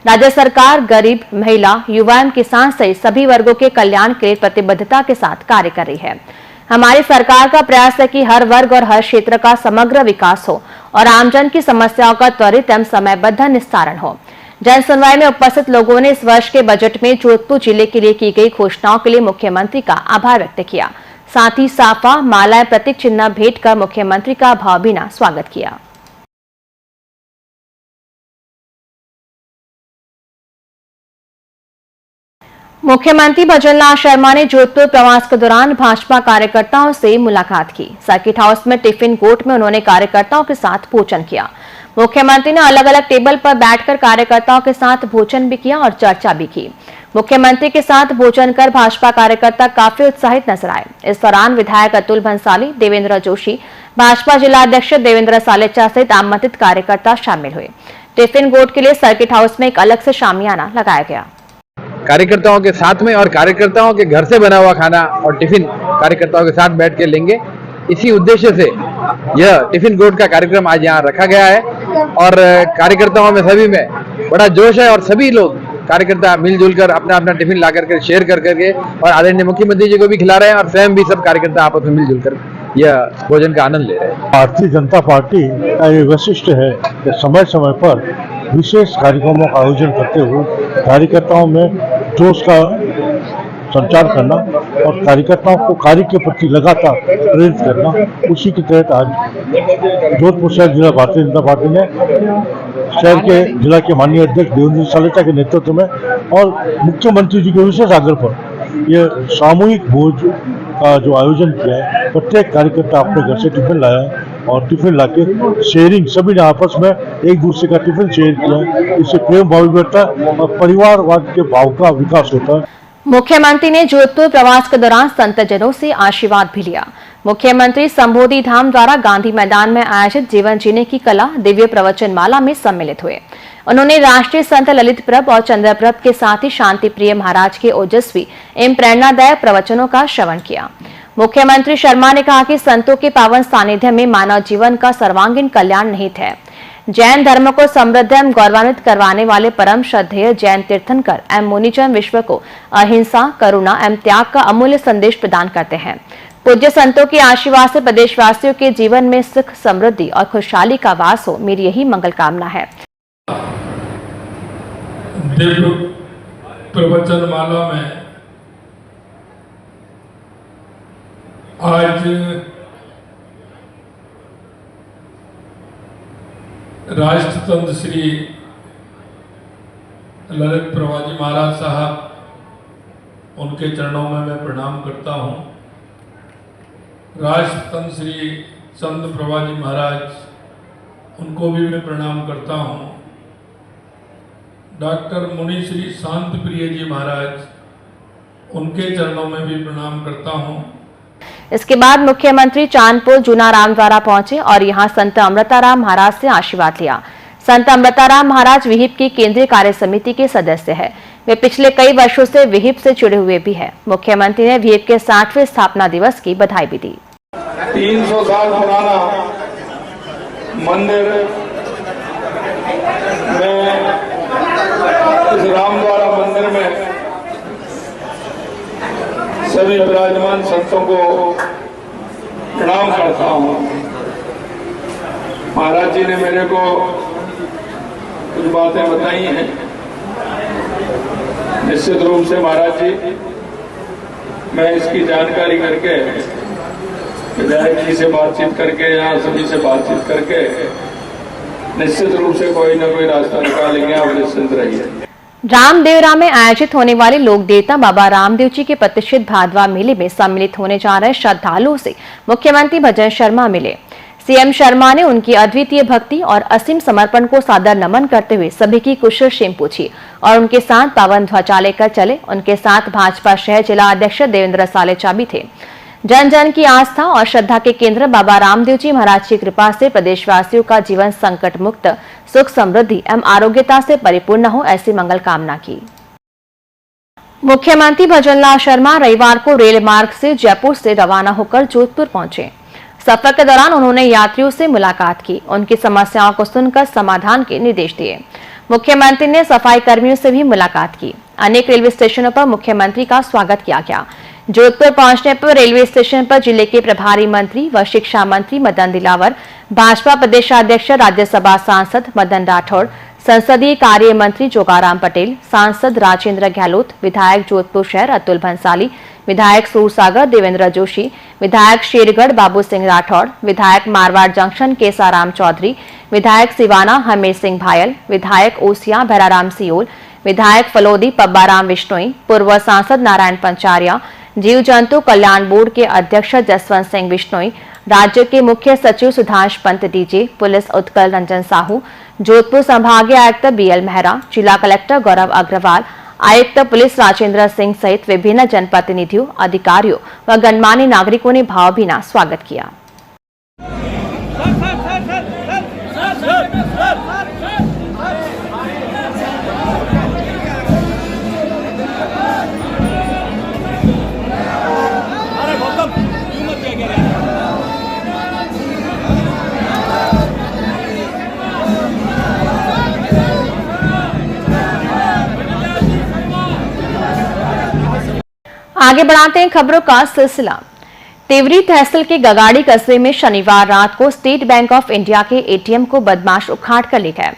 राज्य सरकार गरीब, महिला, युवा एवं किसान सहित सभी वर्गों के कल्याण के लिए प्रतिबद्धता के साथ कार्य कर रही है। हमारी सरकार का प्रयास है कि हर वर्ग और हर क्षेत्र का समग्र विकास हो और आमजन की समस्याओं का त्वरित एवं समयबद्ध निस्तारण हो। जन सुनवाई में उपस्थित लोगों ने इस वर्ष के बजट में जोधपुर जिले के लिए की गई घोषणाओं के लिए मुख्यमंत्री का आभार व्यक्त किया। साथ ही साफा, मालाएं, प्रतीक चिन्ह भेंट कर मुख्यमंत्री का भावभीना स्वागत किया। मुख्यमंत्री भजनलाल शर्मा ने जोधपुर प्रवास के दौरान भाजपा कार्यकर्ताओं से मुलाकात की। सर्किट हाउस में टिफिन कोर्ट में उन्होंने कार्यकर्ताओं के साथ भोजन किया। मुख्यमंत्री ने अलग अलग टेबल पर बैठकर कार्यकर्ताओं के साथ भोजन भी किया और चर्चा भी की। मुख्यमंत्री के साथ भोजन कर भाजपा कार्यकर्ता काफी उत्साहित नजर आए। इस दौरान विधायक अतुल भंसाली, देवेंद्र जोशी, भाजपा जिला अध्यक्ष देवेंद्र सालेचा सहित आमंत्रित कार्यकर्ता शामिल हुए। टिफिन कोर्ट के लिए सर्किट हाउस में एक अलग से शामियाना लगाया गया। कार्यकर्ताओं के साथ में और कार्यकर्ताओं के घर से बना हुआ खाना और टिफिन कार्यकर्ताओं के साथ बैठ के लेंगे। इसी उद्देश्य से यह टिफिन कोर्ट का कार्यक्रम आज यहाँ रखा गया है और कार्यकर्ताओं में सभी में बड़ा जोश है और सभी लोग कार्यकर्ता मिलजुल कर अपना अपना टिफिन ला करके शेयर कर करके और आदरणीय मुख्यमंत्री जी को भी खिला रहे हैं और स्वयं भी सब कार्यकर्ता आपस में मिलजुल कर यह भोजन का आनंद ले रहे हैं। भारतीय जनता पार्टी का ये वैशिष्ट है कि समय समय पर विशेष कार्यक्रमों का आयोजन करते हुए कार्यकर्ताओं में जोश का संचार करना और कार्यकर्ताओं को कार्य के प्रति लगातार प्रेरित करना, उसी के तहत आज जोधपुर शहर जिला भारतीय जनता पार्टी ने शहर के जिला के माननीय अध्यक्ष देवेंद्र सालेचा के नेतृत्व में और मुख्यमंत्री जी के विशेष आग्रह पर यह सामूहिक भोज का जो आयोजन किया है। प्रत्येक कार्यकर्ता अपने घर से टिफिन लाया है और टिफिन लाके शेयरिंग, सभी ने आपस में एक दूसरे का टिफिन शेयर किया है। इससे प्रेम भाव बढ़ता है और परिवारवाद के भाव का विकास होता है। मुख्यमंत्री ने जोधपुर प्रवास के दौरान संतजनों से आशीर्वाद भी लिया। मुख्यमंत्री संबोधि धाम द्वारा गांधी मैदान में आयोजित जीवन जीने की कला दिव्य प्रवचन माला में सम्मिलित हुए। उन्होंने राष्ट्रीय संत ललित प्रभ और चंद्र प्रभ के साथ ही शांति प्रिय महाराज के ओजस्वी एवं प्रेरणादायक प्रवचनों का श्रवण किया। मुख्यमंत्री शर्मा ने कहा कि संतों के पावन सानिध्य में मानव जीवन का सर्वांगीण कल्याण निहित है। जैन धर्म को समृद्ध एवं गौरवान्वित करवाने वाले परम श्रद्धेय जैन तीर्थंकर एवं मुनिजन विश्व को अहिंसा, करुणा एवं त्याग का अमूल्य संदेश प्रदान करते हैं। पूज्य संतों के आशीर्वाद से प्रदेशवासियों के जीवन में सुख, समृद्धि और खुशहाली का वास हो, मेरी यही मंगल कामना है। दिव्य प्रवचन माला में आज राष्ट्रसंत श्री ललित प्रभाजी महाराज साहब, उनके चरणों में मैं प्रणाम करता हूँ। राष्ट्रसंत श्री संत प्रभाजी महाराज, उनको भी मैं प्रणाम करता हूँ। डॉक्टर मुनि श्री शांत प्रिय जी महाराज, उनके चरणों में भी प्रणाम करता हूँ। इसके बाद मुख्यमंत्री चांदपुर जूना रामद्वारा पहुंचे और यहां संत अमृताराम महाराज से आशीर्वाद लिया। संत अमृताराम महाराज विहिप की केंद्रीय कार्य समिति के सदस्य है। वे पिछले कई वर्षों से विहिप से जुड़े हुए भी हैं। मुख्यमंत्री ने विहिप के 60वें स्थापना दिवस की बधाई भी दी। 300 साल पुराना मंदिर में, इस रामद्वारा मंदिर में सभी विराजमान संतों को प्रणाम करता हूँ। महाराज जी ने मेरे को कुछ बातें बताई हैं। निश्चित रूप से महाराज जी, मैं इसकी जानकारी करके विधायक जी से बातचीत करके, यहाँ सभी से बातचीत करके निश्चित रूप से कोई ना कोई रास्ता निकालेंगे। आप निश्चिंत रहिए। रामदेवरा में आयोजित होने वाले लोक देवता बाबा रामदेव जी के प्रतिष्ठित भादवा मेले में सम्मिलित होने जा रहे श्रद्धालुओं से मुख्यमंत्री भजन शर्मा मिले। सीएम शर्मा ने उनकी अद्वितीय भक्ति और असीम समर्पण को सादर नमन करते हुए सभी की कुशलक्षेम पूछी और उनके साथ पावन ध्वजा लेकर चले। उनके साथ भाजपा शहर जिला अध्यक्ष देवेंद्र सालेचा भी थे। जन जन की आस्था और श्रद्धा के केंद्र बाबा रामदेव जी महाराज की कृपा से प्रदेशवासियों का जीवन संकट मुक्त, सुख, समृद्धि एवं आरोग्यता से परिपूर्ण हो, ऐसी मंगल कामना की। मुख्यमंत्री भजनलाल शर्मा रविवार को रेल मार्ग से जयपुर से रवाना होकर जोधपुर पहुंचे। सफर के दौरान उन्होंने यात्रियों से मुलाकात की, उनकी समस्याओं को सुनकर समाधान के निर्देश दिए। मुख्यमंत्री ने सफाई कर्मियों से भी मुलाकात की। अनेक रेलवे स्टेशनों पर मुख्यमंत्री का स्वागत किया गया। जोधपुर पहुंचने पर रेलवे स्टेशन पर जिले के प्रभारी मंत्री व शिक्षा मंत्री मदन दिलावर, भाजपा प्रदेशाध्यक्ष राज्यसभा सांसद मदन राठौड़, संसदीय कार्य मंत्री जोगाराम पटेल, सांसद राजेंद्र गहलोत, विधायक जोधपुर शहर अतुल भंसाली, विधायक सूरसागर देवेंद्र जोशी, विधायक शेरगढ़ बाबू सिंह राठौड़, विधायक मारवाड़ जंक्शन केसाराम चौधरी, विधायक सिवाना हमीर सिंह भायल, विधायक ओसिया भैराराम सियोल, विधायक फलोदी पब्बाराम विश्नोई, पूर्व सांसद नारायण पंचारिया, जीव जंतु कल्याण बोर्ड के अध्यक्ष जसवंत सिंह विश्नोई, राज्य के मुख्य सचिव सुधांश पंत डीजे, पुलिस उत्कल रंजन साहू, जोधपुर संभागीय आयुक्त बीएल मेहरा, जिला कलेक्टर गौरव अग्रवाल, आयुक्त पुलिस राजेंद्र सिंह सहित विभिन्न जनप्रतिनिधियों, अधिकारियों व गणमान्य नागरिकों ने भावभीना स्वागत किया। आगे बढ़ाते हैं खबरों का सिलसिला। तेवरी तहसील के गगाड़ी कस्बे में शनिवार रात को स्टेट बैंक ऑफ इंडिया के एटीएम को बदमाश उखाड़ कर ले गए।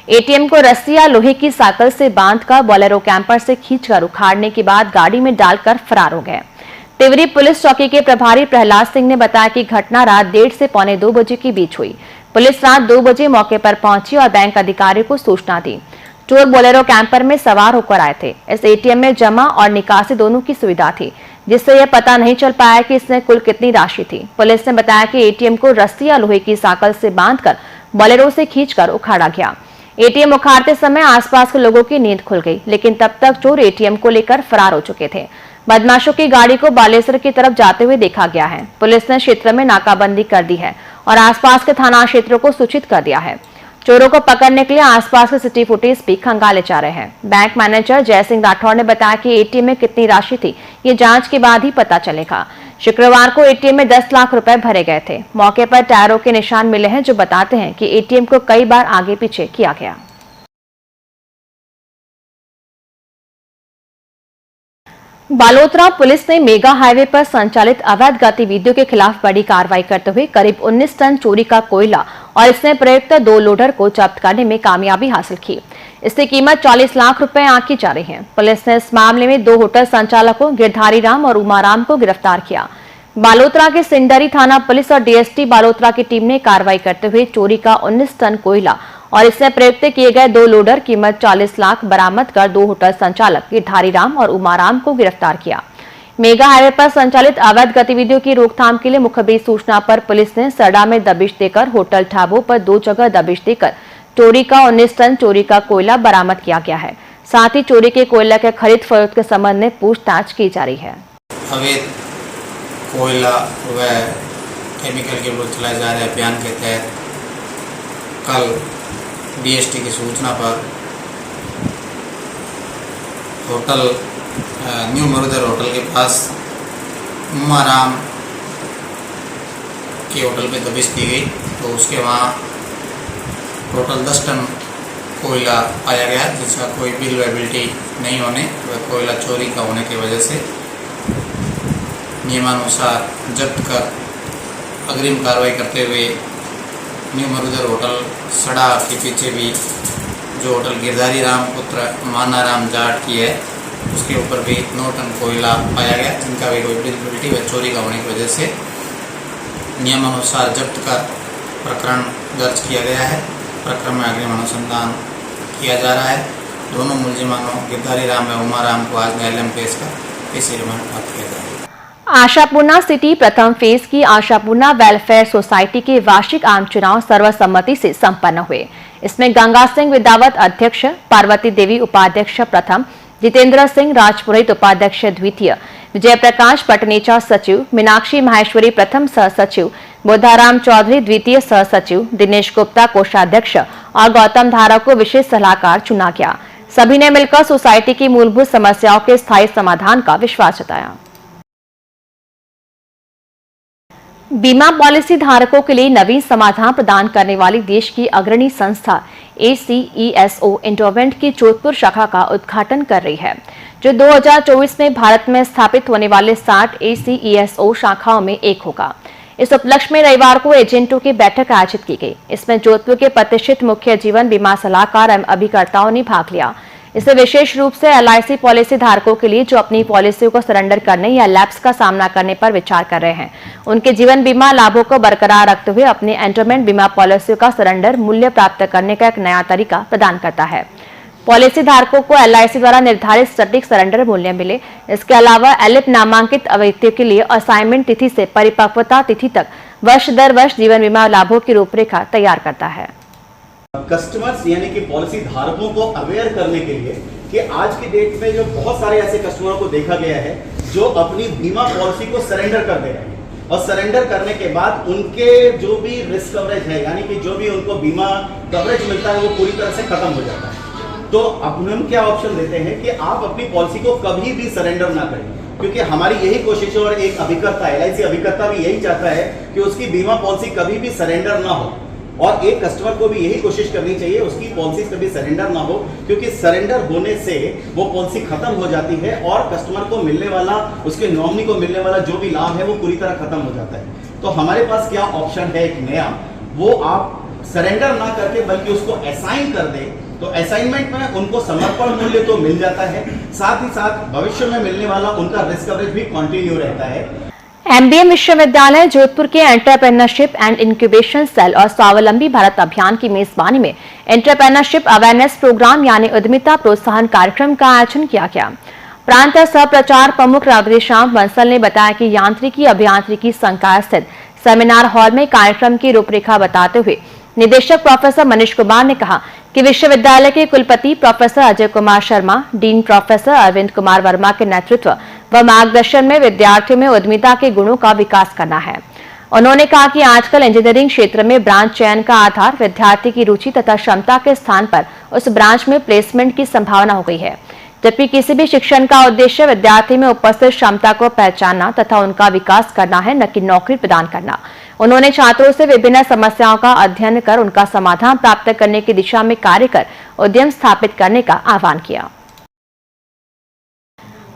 एटीएम को रस्सी या लोहे की साइकिल से बांधकर बोलेरो कैंपर से खींचकर उखाड़ने के बाद गाड़ी में डालकर फरार हो गए। तेवरी पुलिस चौकी के प्रभारी प्रहलाद सिंह ने बताया कि घटना रात 1:30 से पौने 2 बजे के बीच हुई। पुलिस रात 2 बजे मौके पर पहुंची और बैंक अधिकारियों को सूचना दी। चोर बोलेरो कैंपर में सवार होकर आए थे। इस एटीएम में जमा और निकासी दोनों की सुविधा थी, जिससे यह पता नहीं चल पाया कि इसमें कुल कितनी राशि थी। पुलिस ने बताया कि एटीएम को रस्सी या लोहे की साइकिल से बांधकर बोलेरो से खींचकर उखाड़ा गया। एटीएम उखाड़ते समय आसपास के लोगों की नींद खुल गई, लेकिन तब तक चोर एटीएम को लेकर फरार हो चुके थे। बदमाशों की गाड़ी को बालेसर की तरफ जाते हुए देखा गया है। पुलिस ने क्षेत्र में नाकाबंदी कर दी है और आसपास के थाना क्षेत्रों को सूचित कर दिया है। चोरों को पकड़ने के लिए आसपास के सिटी फुटेज भी खंगाले जा रहे हैं। बैंक मैनेजर जय सिंह राठौर ने बताया कि एटीएम में कितनी राशि थी, ये जांच के बाद ही पता चलेगा। शुक्रवार को एटीएम में 10 लाख रुपए भरे गए थे। मौके पर टायरों के निशान मिले हैं, जो बताते हैं कि एटीएम को कई बार आगे पीछे किया गया। बालोतरा पुलिस ने मेगा हाईवे पर संचालित अवैध गतिविधियों के खिलाफ बड़ी कार्रवाई करते हुए करीब 19 टन चोरी का कोयला और इसमें प्रयुक्त 2 लोडर को जब्त करने में कामयाबी हासिल की। इसकी कीमत 40 लाख रुपए आंकी जा रही है। पुलिस ने इस मामले में 2 होटल संचालकों गिरधारी राम और उमाराम को गिरफ्तार किया। बालोतरा के सिंडरी थाना पुलिस और डीएसटी बालोतरा की टीम ने कार्रवाई करते हुए चोरी का 19 टन कोयला और इसमें प्रयुक्त किए गए 2 लोडर कीमत 40 लाख बरामद कर 2 होटल संचालक गिरधारी राम और उमाराम को गिरफ्तार किया। मेगा हाईवे पर संचालित अवैध गतिविधियों की रोकथाम के लिए मुखबिर सूचना पर पुलिस ने सरडा में दबिश देकर होटल ढाबों पर 2 जगह दबिश देकर चोरी का 19 टन चोरी का कोयला बरामद किया गया है। साथ ही चोरी के कोयला के खरीद फरोख्त के संबंध में पूछताछ की जा रही है। अवैध कोयला व केमिकल के विरुद्ध चलाए जा रहे अभियान के तहत कल डीएसटी की सूचना पर होटल न्यू मरुदर होटल के पास उमाराम के होटल पे दबिश दी गई, तो उसके वहाँ टोटल 10 टन कोयला पाया गया, जिसका कोई बिल वेबिलिटी नहीं होने व कोयला चोरी का होने की वजह से नियमानुसार जब्त कर अग्रिम कार्रवाई करते हुए न्यू मरुदर होटल सड़ा के पीछे भी जो होटल गिरधारी राम पुत्र मानाराम जाट की है, उसके ऊपर भी 9 टन कोयला पाया गया, जिनका भी कोई बिल्कुलिटी व चोरी का होने की वजह से नियमानुसार जब्त कर प्रकरण दर्ज किया गया है। प्रकरण में अग्रिम अनुसंधान किया जा रहा है। दोनों मुलजिमानों गिरधारी राम व उमाराम को आज न्यायालय में पेश कर पेशी रिमांड प्राप्त किया जाएगा। आशापूर्णा सिटी प्रथम फेज की आशापूर्णा वेलफेयर सोसाइटी के वार्षिक आम चुनाव सर्वसम्मति से संपन्न हुए। इसमें गंगा सिंह विदावत अध्यक्ष, पार्वती देवी उपाध्यक्ष प्रथम, जितेंद्र सिंह राजपुरोहित उपाध्यक्ष द्वितीय, विजय प्रकाश पटनेचा सचिव, मीनाक्षी माहेश्वरी प्रथम सह सचिव, बुद्धाराम चौधरी द्वितीय सह सचिव, दिनेश गुप्ता कोषाध्यक्ष और गौतम धारा को विशेष सलाहकार चुना गया। सभी ने मिलकर सोसाइटी की मूलभूत समस्याओं के स्थायी समाधान का विश्वास जताया। बीमा पॉलिसी धारकों के लिए नवीन समाधान प्रदान करने वाली देश की अग्रणी संस्था ACESO इंडोवेंट की जोधपुर शाखा का उद्घाटन कर रही है, जो 2024 में भारत में स्थापित होने वाले 60 ACESO शाखाओं में एक होगा। इस उपलक्ष्य में रविवार को एजेंटों की बैठक आयोजित की गई। इसमें जोधपुर के प्रतिष्ठित मुख्य जीवन बीमा सलाहकार एवं अभिकर्ताओं ने भाग लिया। इसे विशेष रूप से LIC पॉलिसी धारकों के लिए जो अपनी पॉलिसियों को सरेंडर करने या लैप्स का सामना करने पर विचार कर रहे हैं, उनके जीवन बीमा लाभों को बरकरार रखते हुए अपने एंडोमेंट बीमा पॉलिसियों का सरेंडर मूल्य प्राप्त करने का एक नया तरीका प्रदान करता है। पॉलिसी धारकों को LIC द्वारा निर्धारित सटीक सरेंडर मूल्य मिले। इसके अलावा LIP नामांकित अवैधों के लिए असाइनमेंट तिथि से परिपक्वता तिथि तक वर्ष दर वर्ष जीवन बीमा लाभों की रूपरेखा तैयार करता है। कस्टमर्स यानी कि पॉलिसी धारकों को अवेयर करने के लिए कि आज की डेट में जो बहुत सारे ऐसे कस्टमरों को देखा गया है जो अपनी बीमा पॉलिसी को सरेंडर कर दे रहे हैं और सरेंडर करने के बाद उनके जो भी रिस्क कवरेज है यानी कि जो भी उनको बीमा कवरेज मिलता है वो पूरी तरह से खत्म हो जाता है। तो अब हम क्या ऑप्शन देते हैं कि आप अपनी पॉलिसी को कभी भी सरेंडर ना करें, क्योंकि हमारी यही कोशिश है और एक अभिकर्ता LIC अभिकर्ता भी यही चाहता है कि उसकी बीमा पॉलिसी कभी भी सरेंडर ना हो और एक कस्टमर को भी यही कोशिश करनी चाहिए उसकी पॉलिसी कभी सरेंडर ना हो, क्योंकि सरेंडर होने से वो पॉलिसी खत्म हो जाती है और कस्टमर को मिलने वाला, उसके नॉमिनी को मिलने वाला जो भी लाभ है वो पूरी तरह खत्म हो जाता है। तो हमारे पास क्या ऑप्शन है एक नया, वो आप सरेंडर ना करके बल्कि उसको असाइन कर दे, तो असाइनमेंट में उनको समर्पण मूल्य तो मिल जाता है, साथ ही साथ भविष्य में मिलने वाला उनका रिस्क कवरेज भी कंटिन्यू रहता है। MBM विश्वविद्यालय जोधपुर के एंटरप्रेन्योरशिप एंड इंक्यूबेशन सेल और स्वावलंबी भारत अभियान की मेजबानी में एंटरप्रेन्योरशिप अवेयरनेस प्रोग्राम यानी उद्यमिता प्रोत्साहन कार्यक्रम का आयोजन किया गया। प्रांत सह प्रचार प्रमुख राधेश्याम बंसल ने बताया कि यांत्रिकी अभियांत्रिकी संकाय स्थित सेमिनार हॉल में कार्यक्रम की रूपरेखा बताते हुए निदेशक प्रोफेसर मनीष कुमार ने कहा कि विश्वविद्यालय के कुलपति professor Ajay Kumar Sharma, dean professor Arvind Kumar Verma के नेतृत्व व मार्गदर्शन में विद्यार्थियों में उद्यमिता के गुणों का विकास करना है। उन्होंने कहा कि आजकल इंजीनियरिंग क्षेत्र में ब्रांच चयन का आधार विद्यार्थी की रुचि तथा क्षमता के स्थान पर उस ब्रांच में प्लेसमेंट की संभावना हो गई है, जबकि किसी भी शिक्षण का उद्देश्य विद्यार्थी में उपस्थित क्षमता को पहचानना तथा उनका विकास करना है, न कि नौकरी प्रदान करना। उन्होंने छात्रों से विभिन्न समस्याओं का अध्ययन कर उनका समाधान प्राप्त करने की दिशा में कार्य कर उद्यम स्थापित करने का आह्वान किया।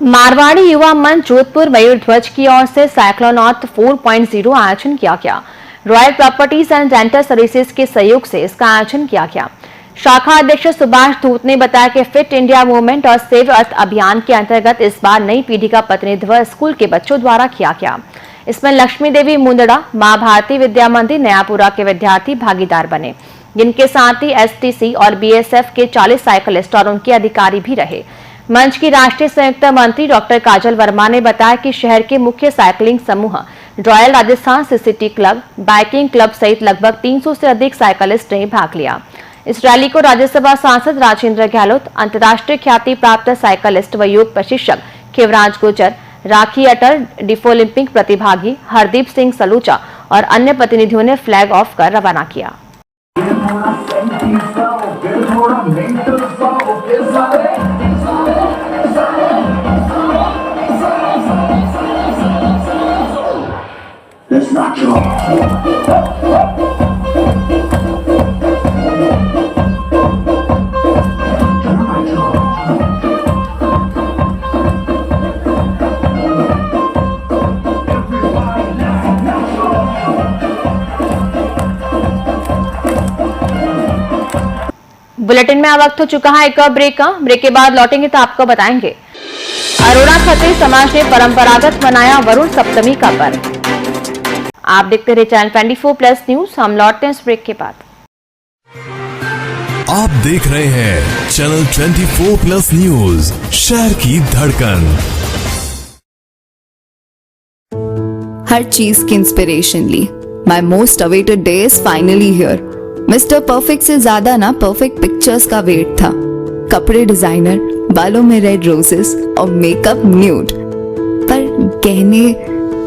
मारवाड़ी युवा मंच जोधपुर मयूर ध्वज की ओर से साइक्लोनॉट 4.0 आयोजन किया गया। Royal properties and rental services के सहयोग से इसका आयोजन किया गया। शाखा अध्यक्ष सुभाष धूत ने बताया कि फिट इंडिया मूवमेंट और सेव अर्थ अभियान के अंतर्गत इस बार नई पीढ़ी का प्रतिनिधित्व स्कूल के बच्चों द्वारा किया गया। इसमें लक्ष्मी देवी मुंदड़ा, मां भारती विद्या मंदिर नयापुरा के विद्यार्थी भागीदार बने, जिनके साथ ही STC और BSF के 40 साइकिलिस्ट और उनके अधिकारी भी रहे। मंच की राष्ट्रीय संयुक्त मंत्री डॉक्टर काजल वर्मा ने बताया कि शहर के मुख्य साइकिलिंग समूह royal Rajasthan CCT club, biking club सहित लगभग 300 से अधिक साइकिलिस्ट ने भाग लिया। इस रैली को राज्यसभा सांसद राजेंद्र गहलोत, अंतर्राष्ट्रीय ख्याति प्राप्त साइकिलिस्ट व योग प्रशिक्षक खिवराज गुर्जर, राखी अटल, डिफोलिम्पिक प्रतिभागी हरदीप सिंह सलूचा और अन्य प्रतिनिधियों ने फ्लैग ऑफ कर रवाना किया। बुलेटिन में अब वक्त हो चुका है एक ब्रेक का। ब्रेक के बाद लौटेंगे तो आपको बताएंगे अरोड़ा खत्री समाज ने परंपरागत मनाया वरुण सप्तमी का पर्व। आप देखते रहे चैनल 24+ न्यूज। हम लौटते हैं इस ब्रेक के बाद। आप देख रहे हैं चैनल 24+ न्यूज, शहर की धड़कन। हर चीज की इंस्पिरेशन ली। My most awaited day is finally here. Mister perfect से ज्यादा ना परफेक्ट पिक्चर्स का वेट था। कपड़े डिजाइनर, बालों में रेड रोजेस और मेकअप न्यूड, पर गहने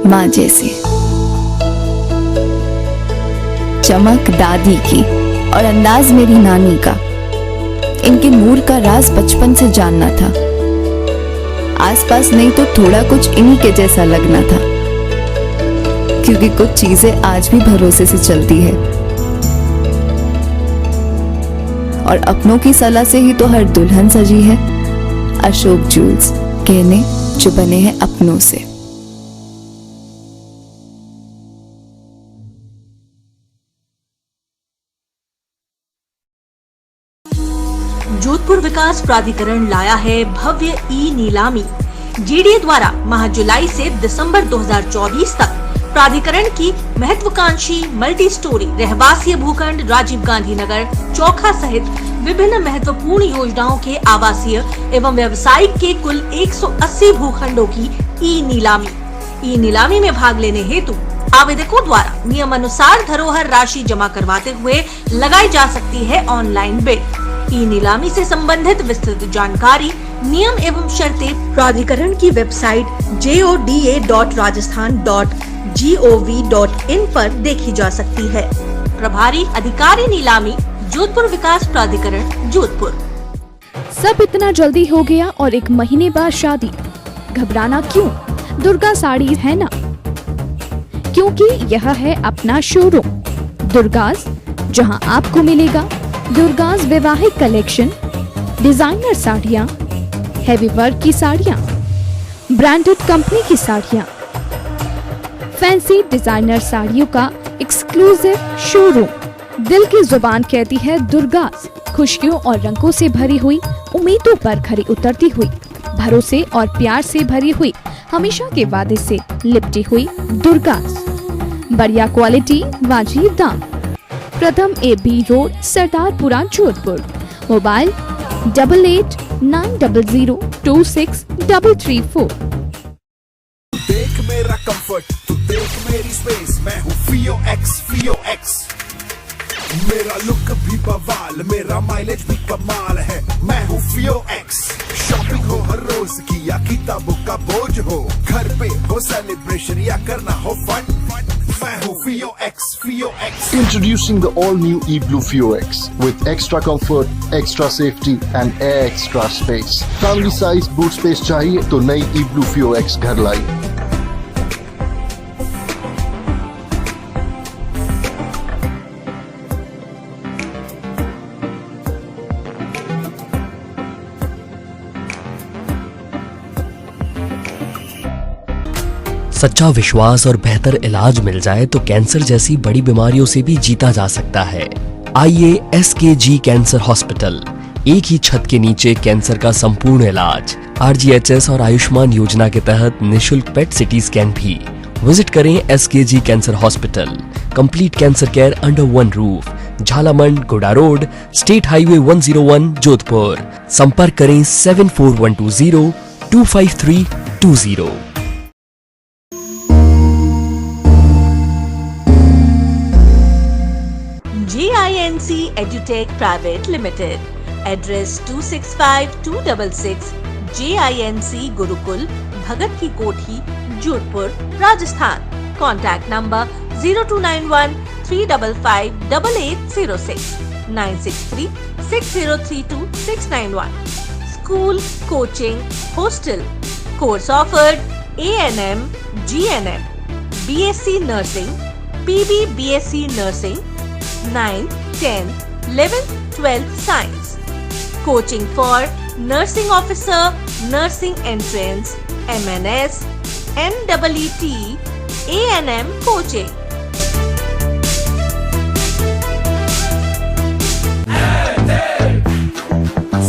माँ जैसे। चमक दादी की और अंदाज मेरी नानी का। इनके नूर का राज बचपन से जानना था। आसपास नहीं तो थोड़ा कुछ इन्हीं के जैसा लगना था, क्योंकि कुछ चीजें आज भी भरोसे से चलती है और अपनों की सलाह से ही तो हर दुल्हन सजी है। अशोक जूल्स, गहने जो बने हैं अपनों से। जोधपुर विकास प्राधिकरण लाया है भव्य नीलामी। JDA द्वारा माह जुलाई से दिसंबर 2024 तक प्राधिकरण की महत्वाकांक्षी मल्टी स्टोरी रहवासीय भूखंड राजीव गांधी नगर चौखा सहित विभिन्न महत्वपूर्ण योजनाओं के आवासीय एवं व्यावसायिक के कुल 180 भूखंडों की ई नीलामी में भाग लेने हेतु आवेदकों द्वारा नियमानुसार धरोहर राशि जमा करवाते हुए लगाई जा सकती है ऑनलाइन बिड। ई नीलामी से संबंधित विस्तृत जानकारी, नियम एवं शर्तें प्राधिकरण की वेबसाइट joda.rajasthan.gov.in पर देखी जा सकती है। प्रभारी अधिकारी नीलामी, जोधपुर विकास प्राधिकरण, जोधपुर। सब इतना जल्दी हो गया और 1 महीने बाद शादी। घबराना क्यों? दुर्गा साड़ी है ना, क्योंकि यह है अपना शोरूम दुर्गाज, जहां आपको मिलेगा दुर्गाज वैवाहिक कलेक्शन, डिजाइनर साड़ियां, हैवी वर्क की साड़ियां, ब्रांडेड कंपनी की साड़ियां, फैंसी डिजाइनर साड़ियों का एक्सक्लूसिव शोरूम। दिल की जुबान कहती है दुर्गाज, खुशियों और रंगों से भरी हुई, उम्मीदों पर खरी उतरती हुई, भरोसे और प्यार से भरी हुई, हमेशा के वादे से लिपटी हुई दुर्गाज। बढ़िया क्वालिटी, वाजिब दाम। प्रथम AB road, Sardarpura, Jodhpur. Mobile 8890026334। देख मेरा कंफर्ट, तू देख मेरी स्पेस, मैं हूँ फियो एक्स। मेरा लुक भी बवाल, मेरा माइलेज भी कमाल है, मैं हूँ फियो एक्स। शॉपिंग हो हर रोज की या किताबों का बोझ हो, घर पे हो सेलिब्रेशन या करना हो फन, मैं हूँ फियो x. Introducing the all-new eBlue Fio X with extra comfort, extra safety and air extra space. Family size boot space चाहिए तो नई eBlue Fio X घर लाई। सच्चा विश्वास और बेहतर इलाज मिल जाए तो कैंसर जैसी बड़ी बीमारियों से भी जीता जा सकता है। आइए SKG कैंसर हॉस्पिटल, एक ही छत के नीचे कैंसर का संपूर्ण इलाज। RGHS और आयुष्मान योजना के तहत निशुल्क पेट सिटी स्कैन भी। विजिट करें SKG cancer hospital, complete cancer care under one roof, Jhalamand, गोडा रोड, स्टेट हाईवे 101, जोधपुर। संपर्क करें 7412025320। JINC Edutech Private Limited, address 265266 JINC Gurukul, Bhagat Ki Kothi, Jodhpur, Rajasthan. Contact number 0291 355 8806 963 6032 691. School, coaching, hostel. Course offered ANM, GNM, BSc Nursing, PB BSc Nursing, 9, 10, 11, 12 Science. Coaching for Nursing Officer, Nursing Entrance, MNS, NEET, ANM Coaching.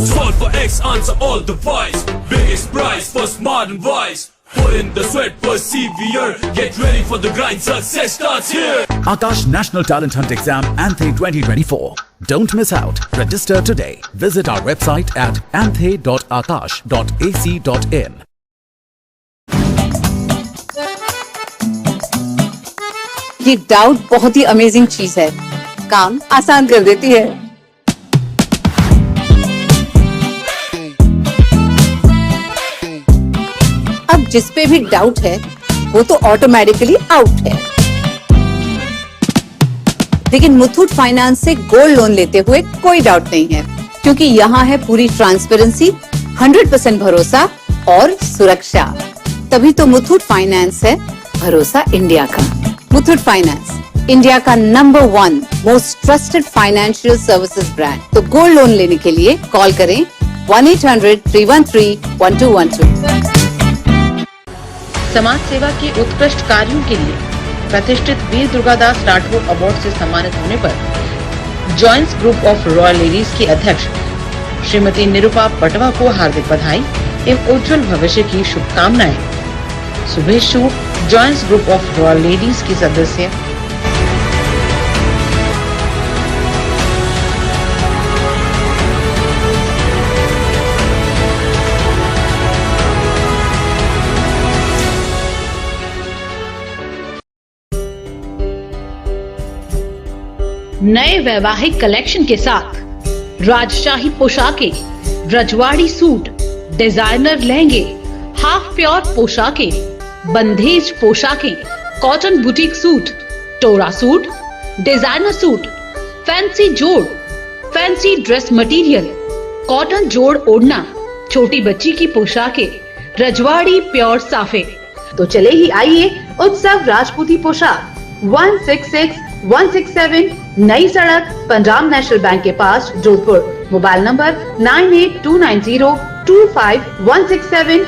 Solve for X, answer all the voice. Biggest prize for smart and wise. Put in the sweat, persevere. Get ready for the grind. Success starts here. Akash National Talent Hunt Exam Anthe 2024. Don't miss out. Register today. Visit our website at anthe.akash.ac.in. ये doubt बहुत ही amazing चीज है, काम आसान कर देती है। अब जिस पे भी डाउट है वो तो ऑटोमेटिकली आउट है। लेकिन मुथूट फाइनेंस से गोल्ड लोन लेते हुए कोई डाउट नहीं है, क्योंकि यहाँ है पूरी ट्रांसपेरेंसी, 100% भरोसा और सुरक्षा। तभी तो मुथूट फाइनेंस है भरोसा इंडिया का। मुथूट फाइनेंस, इंडिया का number 1 most trusted financial services brand. तो गोल्ड लोन लेने के लिए कॉल करें 1-800-313-1212। समाज सेवा के उत्कृष्ट कार्यों के लिए प्रतिष्ठित वीर दुर्गादास राठौर अवार्ड से सम्मानित होने पर joins group of royal ladies की अध्यक्ष श्रीमती निरुपा पटवा को हार्दिक बधाई एवं उज्जवल भविष्य की शुभकामनाएं। शुभेच्छु joins group of royal ladies की सदस्य नए वैवाहिक कलेक्शन के साथ राजशाही पोशाकें, रजवाड़ी सूट, डिजाइनर लहंगे, हाफ प्योर पोशाकें, बंधेज पोशाकें, कॉटन बुटीक सूट, टोरा सूट, डिजाइनर सूट, फैंसी जोड़, फैंसी ड्रेस मटेरियल, कॉटन जोड़ ओढ़ना, छोटी बच्ची की पोशाकें, रजवाड़ी प्योर साफे। तो चले ही आइए उत्सव राजपूती पोशाक 166 167 नई सड़क पंजाब नेशनल बैंक के पास जोधपुर। Mobile number 9829025167।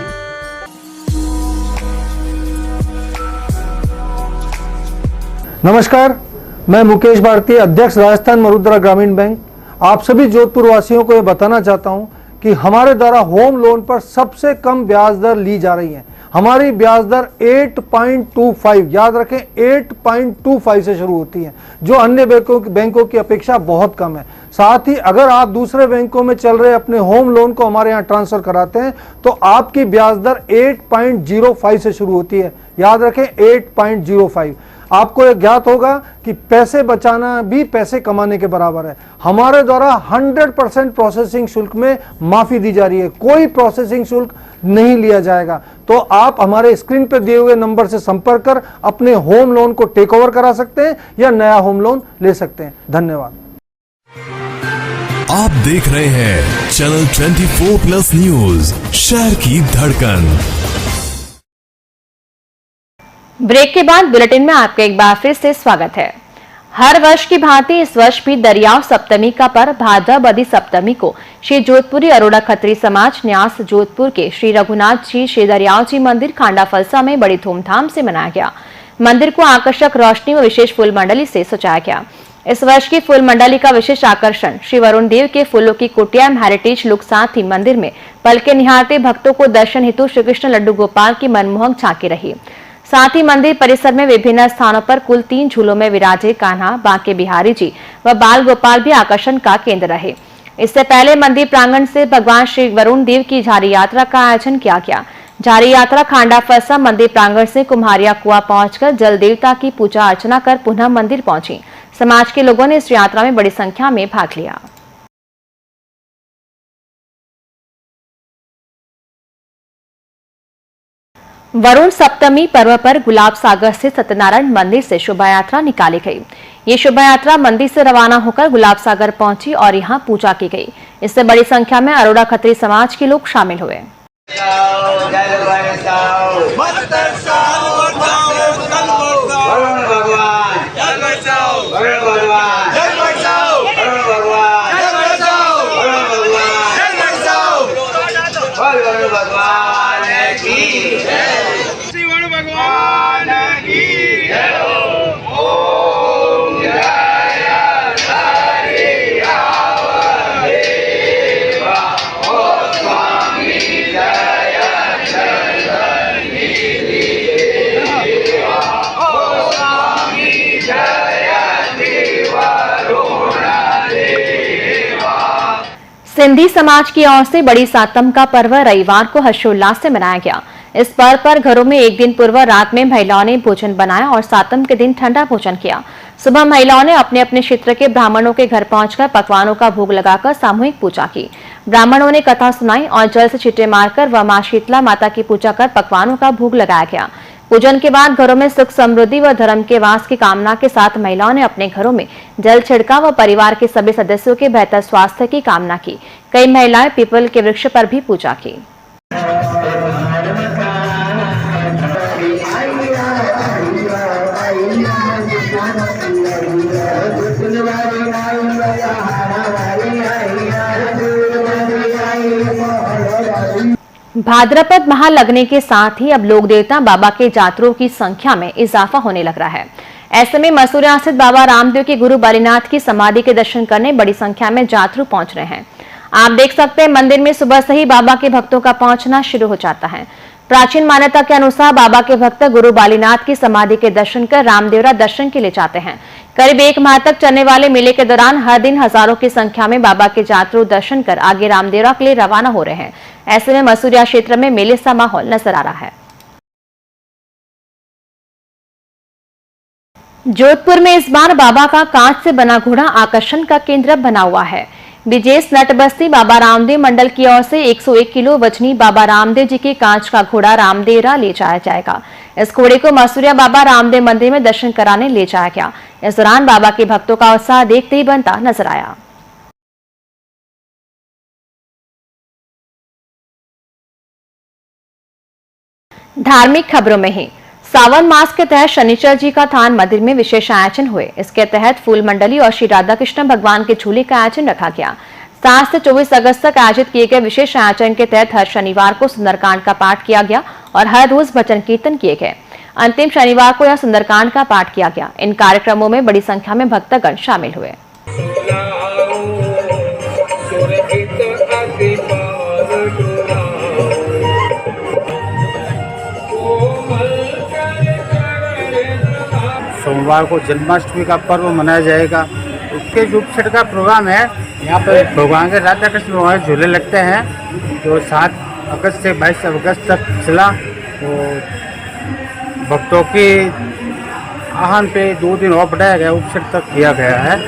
नमस्कार, मैं मुकेश भारती, अध्यक्ष राजस्थान मरुद्रा ग्रामीण बैंक। आप सभी जोधपुर वासियों को ये बताना चाहता हूं कि हमारे द्वारा होम लोन पर सबसे कम ब्याज दर ली जा रही है। हमारी ब्याज दर 8.25, याद रखें 8.25 से शुरू होती है, जो अन्य बैंकों की अपेक्षा बहुत कम है। साथ ही अगर आप दूसरे बैंकों में चल रहे अपने होम लोन को हमारे यहाँ ट्रांसफर कराते हैं तो आपकी ब्याज दर 8.05 से शुरू होती है, याद रखें 8.05। आपको यह ज्ञात होगा कि पैसे बचाना भी पैसे कमाने के बराबर है। हमारे द्वारा 100% प्रोसेसिंग शुल्क में माफी दी जा रही है, कोई प्रोसेसिंग शुल्क नहीं लिया जाएगा। तो आप हमारे स्क्रीन पर दिए हुए नंबर से संपर्क कर अपने होम लोन को टेक ओवर करा सकते हैं या नया होम लोन ले सकते हैं। धन्यवाद। आप देख रहे हैं चैनल 24+ न्यूज, शहर की धड़कन। ब्रेक के बाद बुलेटिन में आपका एक बार फिर से स्वागत है। हर वर्ष की भांति इस वर्ष भी दरियाव सप्तमी का पर्व भाद्रपदी सप्तमी को श्री जोधपुरी अरोड़ा खत्री समाज न्यास जोधपुर के श्री रघुनाथ जी श्री दरियाव जी मंदिर खांडा फलसा में बड़ी धूमधाम से मनाया गया। मंदिर को आकर्षक रोशनी व विशेष फूल मंडली से सजाया गया। इस वर्ष की फूल मंडली का विशेष आकर्षण श्री वरुण देव के फूलों की कुटिया हेरिटेज लुक, साथ ही मंदिर में पलके निहारते भक्तों को दर्शन हेतु श्री कृष्ण लड्डू गोपाल की मनमोहक झांकी रही। साथ ही मंदिर परिसर में विभिन्न स्थानों पर कुल 3 झूलों में विराजे कान्हा, बांके बिहारी जी व बाल गोपाल भी आकर्षण का केंद्र रहे। इससे पहले मंदिर प्रांगण से भगवान श्री वरुण देव की झारी यात्रा का आयोजन किया गया। झारी यात्रा खांडा फलसा मंदिर प्रांगण से कुम्हारिया कुआ पहुंचकर जल देवता की पूजा अर्चना कर पुनः मंदिर पहुंची। समाज के लोगों ने इस यात्रा में बड़ी संख्या में भाग लिया। वरुण सप्तमी पर्व पर गुलाब सागर से सत्यनारायण मंदिर से शोभा यात्रा निकाली गई। ये शोभा यात्रा मंदिर से रवाना होकर गुलाब सागर पहुंची और यहां पूजा की गई। इससे बड़ी संख्या में अरोड़ा खत्री समाज के लोग शामिल हुए। सिंधी समाज की ओर से बड़ी सातम का पर्व रविवार को हर्षोल्लास से मनाया गया। इस पर्व पर घरों में एक दिन पूर्व रात में महिलाओं ने भोजन बनाया और सातम के दिन ठंडा भोजन किया। सुबह महिलाओं ने अपने अपने क्षेत्र के ब्राह्मणों के घर पहुंचकर पकवानों का भोग लगाकर सामूहिक पूजा की। ब्राह्मणों ने कथा सुनाई और जल से छिटे मारकर व मां शीतला माता की पूजा कर पकवानों का भोग लगाया गया। पूजन के बाद घरों में सुख समृद्धि व धर्म के वास की कामना के साथ महिलाओं ने अपने घरों में जल छिड़का व परिवार के सभी सदस्यों के बेहतर स्वास्थ्य की कामना की। कई महिलाएं पीपल के वृक्ष पर भी पूजा की। भाद्रपद माह लगने के साथ ही अब लोक देवता बाबा के जातरों की संख्या में इजाफा होने लग रहा है। ऐसे में मसूरिया स्थित बाबा रामदेव के गुरु बालीनाथ की समाधि के दर्शन करने बड़ी संख्या में जातरू पहुंच रहे हैं। आप देख सकते हैं मंदिर में सुबह से ही बाबा के भक्तों का पहुंचना शुरू हो जाता है। प्राचीन मान्यता के अनुसार बाबा के भक्त गुरु बालीनाथ की समाधि के दर्शन कर रामदेवरा दर्शन के लिए जाते हैं। करीब 1 माह तक चलने वाले मेले के दौरान हर दिन हजारों की संख्या में बाबा के जातरू दर्शन कर आगे रामदेवरा के लिए रवाना हो रहे हैं। ऐसे में मसूरिया क्षेत्र में मेले सा माहौल नजर आ रहा है। जोधपुर में इस बार बाबा का कांच से बना घोड़ा आकर्षण का केंद्र बना हुआ है। विजेश नट बस्ती बाबा रामदेव मंडल की ओर से 101 किलो वजनी बाबा रामदेव जी के कांच का घोड़ा रामदेवरा ले जाया जाएगा। इस घोड़े को मसूरिया बाबा रामदेव मंदिर में दर्शन कराने ले जाया गया। इस दौरान बाबा के भक्तों का उत्साह देखते ही बनता नजर आया। धार्मिक खबरों में ही सावन मास के तहत शनिचर जी का थान मंदिर में विशेष आयोजन हुए। इसके तहत फूल मंडली और श्री राधा कृष्ण भगवान के झूले का आयोजन रखा गया। 7 से 24 अगस्त तक आयोजित किए गए विशेष आयोजन के तहत हर शनिवार को सुंदरकांड का पाठ किया गया और हर रोज भजन कीर्तन किए गए। अंतिम शनिवार को यह सुंदरकांड का पाठ किया गया। इन कार्यक्रमों में बड़ी संख्या में भक्तगण शामिल हुए। सोमवार को जन्माष्टमी का पर्व मनाया जाएगा। उसके जो उपसेट का प्रोग्राम है, यहाँ पर भगवान के राधा कृष्ण भगवान झूले लगते हैं जो 7 अगस्त से 22 अगस्त तक चला। तो भक्तों के आह्वान पे 2 दिन और बढ़ाया गया, उपसेट तक किया गया है।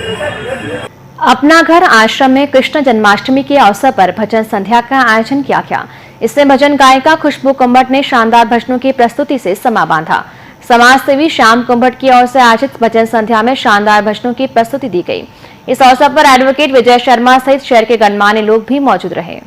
अपना घर आश्रम में कृष्ण जन्माष्टमी के अवसर पर भजन संध्या का आयोजन किया गया। इसमें भजन गायिका खुशबू कुंभट ने शानदार भजनों की प्रस्तुति से समा बांधा। समाज सेवी श्याम कुंभट की ओर से आयोजित भजन संध्या में शानदार भजनों की प्रस्तुति दी गई। इस अवसर पर एडवोकेट विजय शर्मा सहित शहर के गणमान्य लोग भी मौजूद रहे।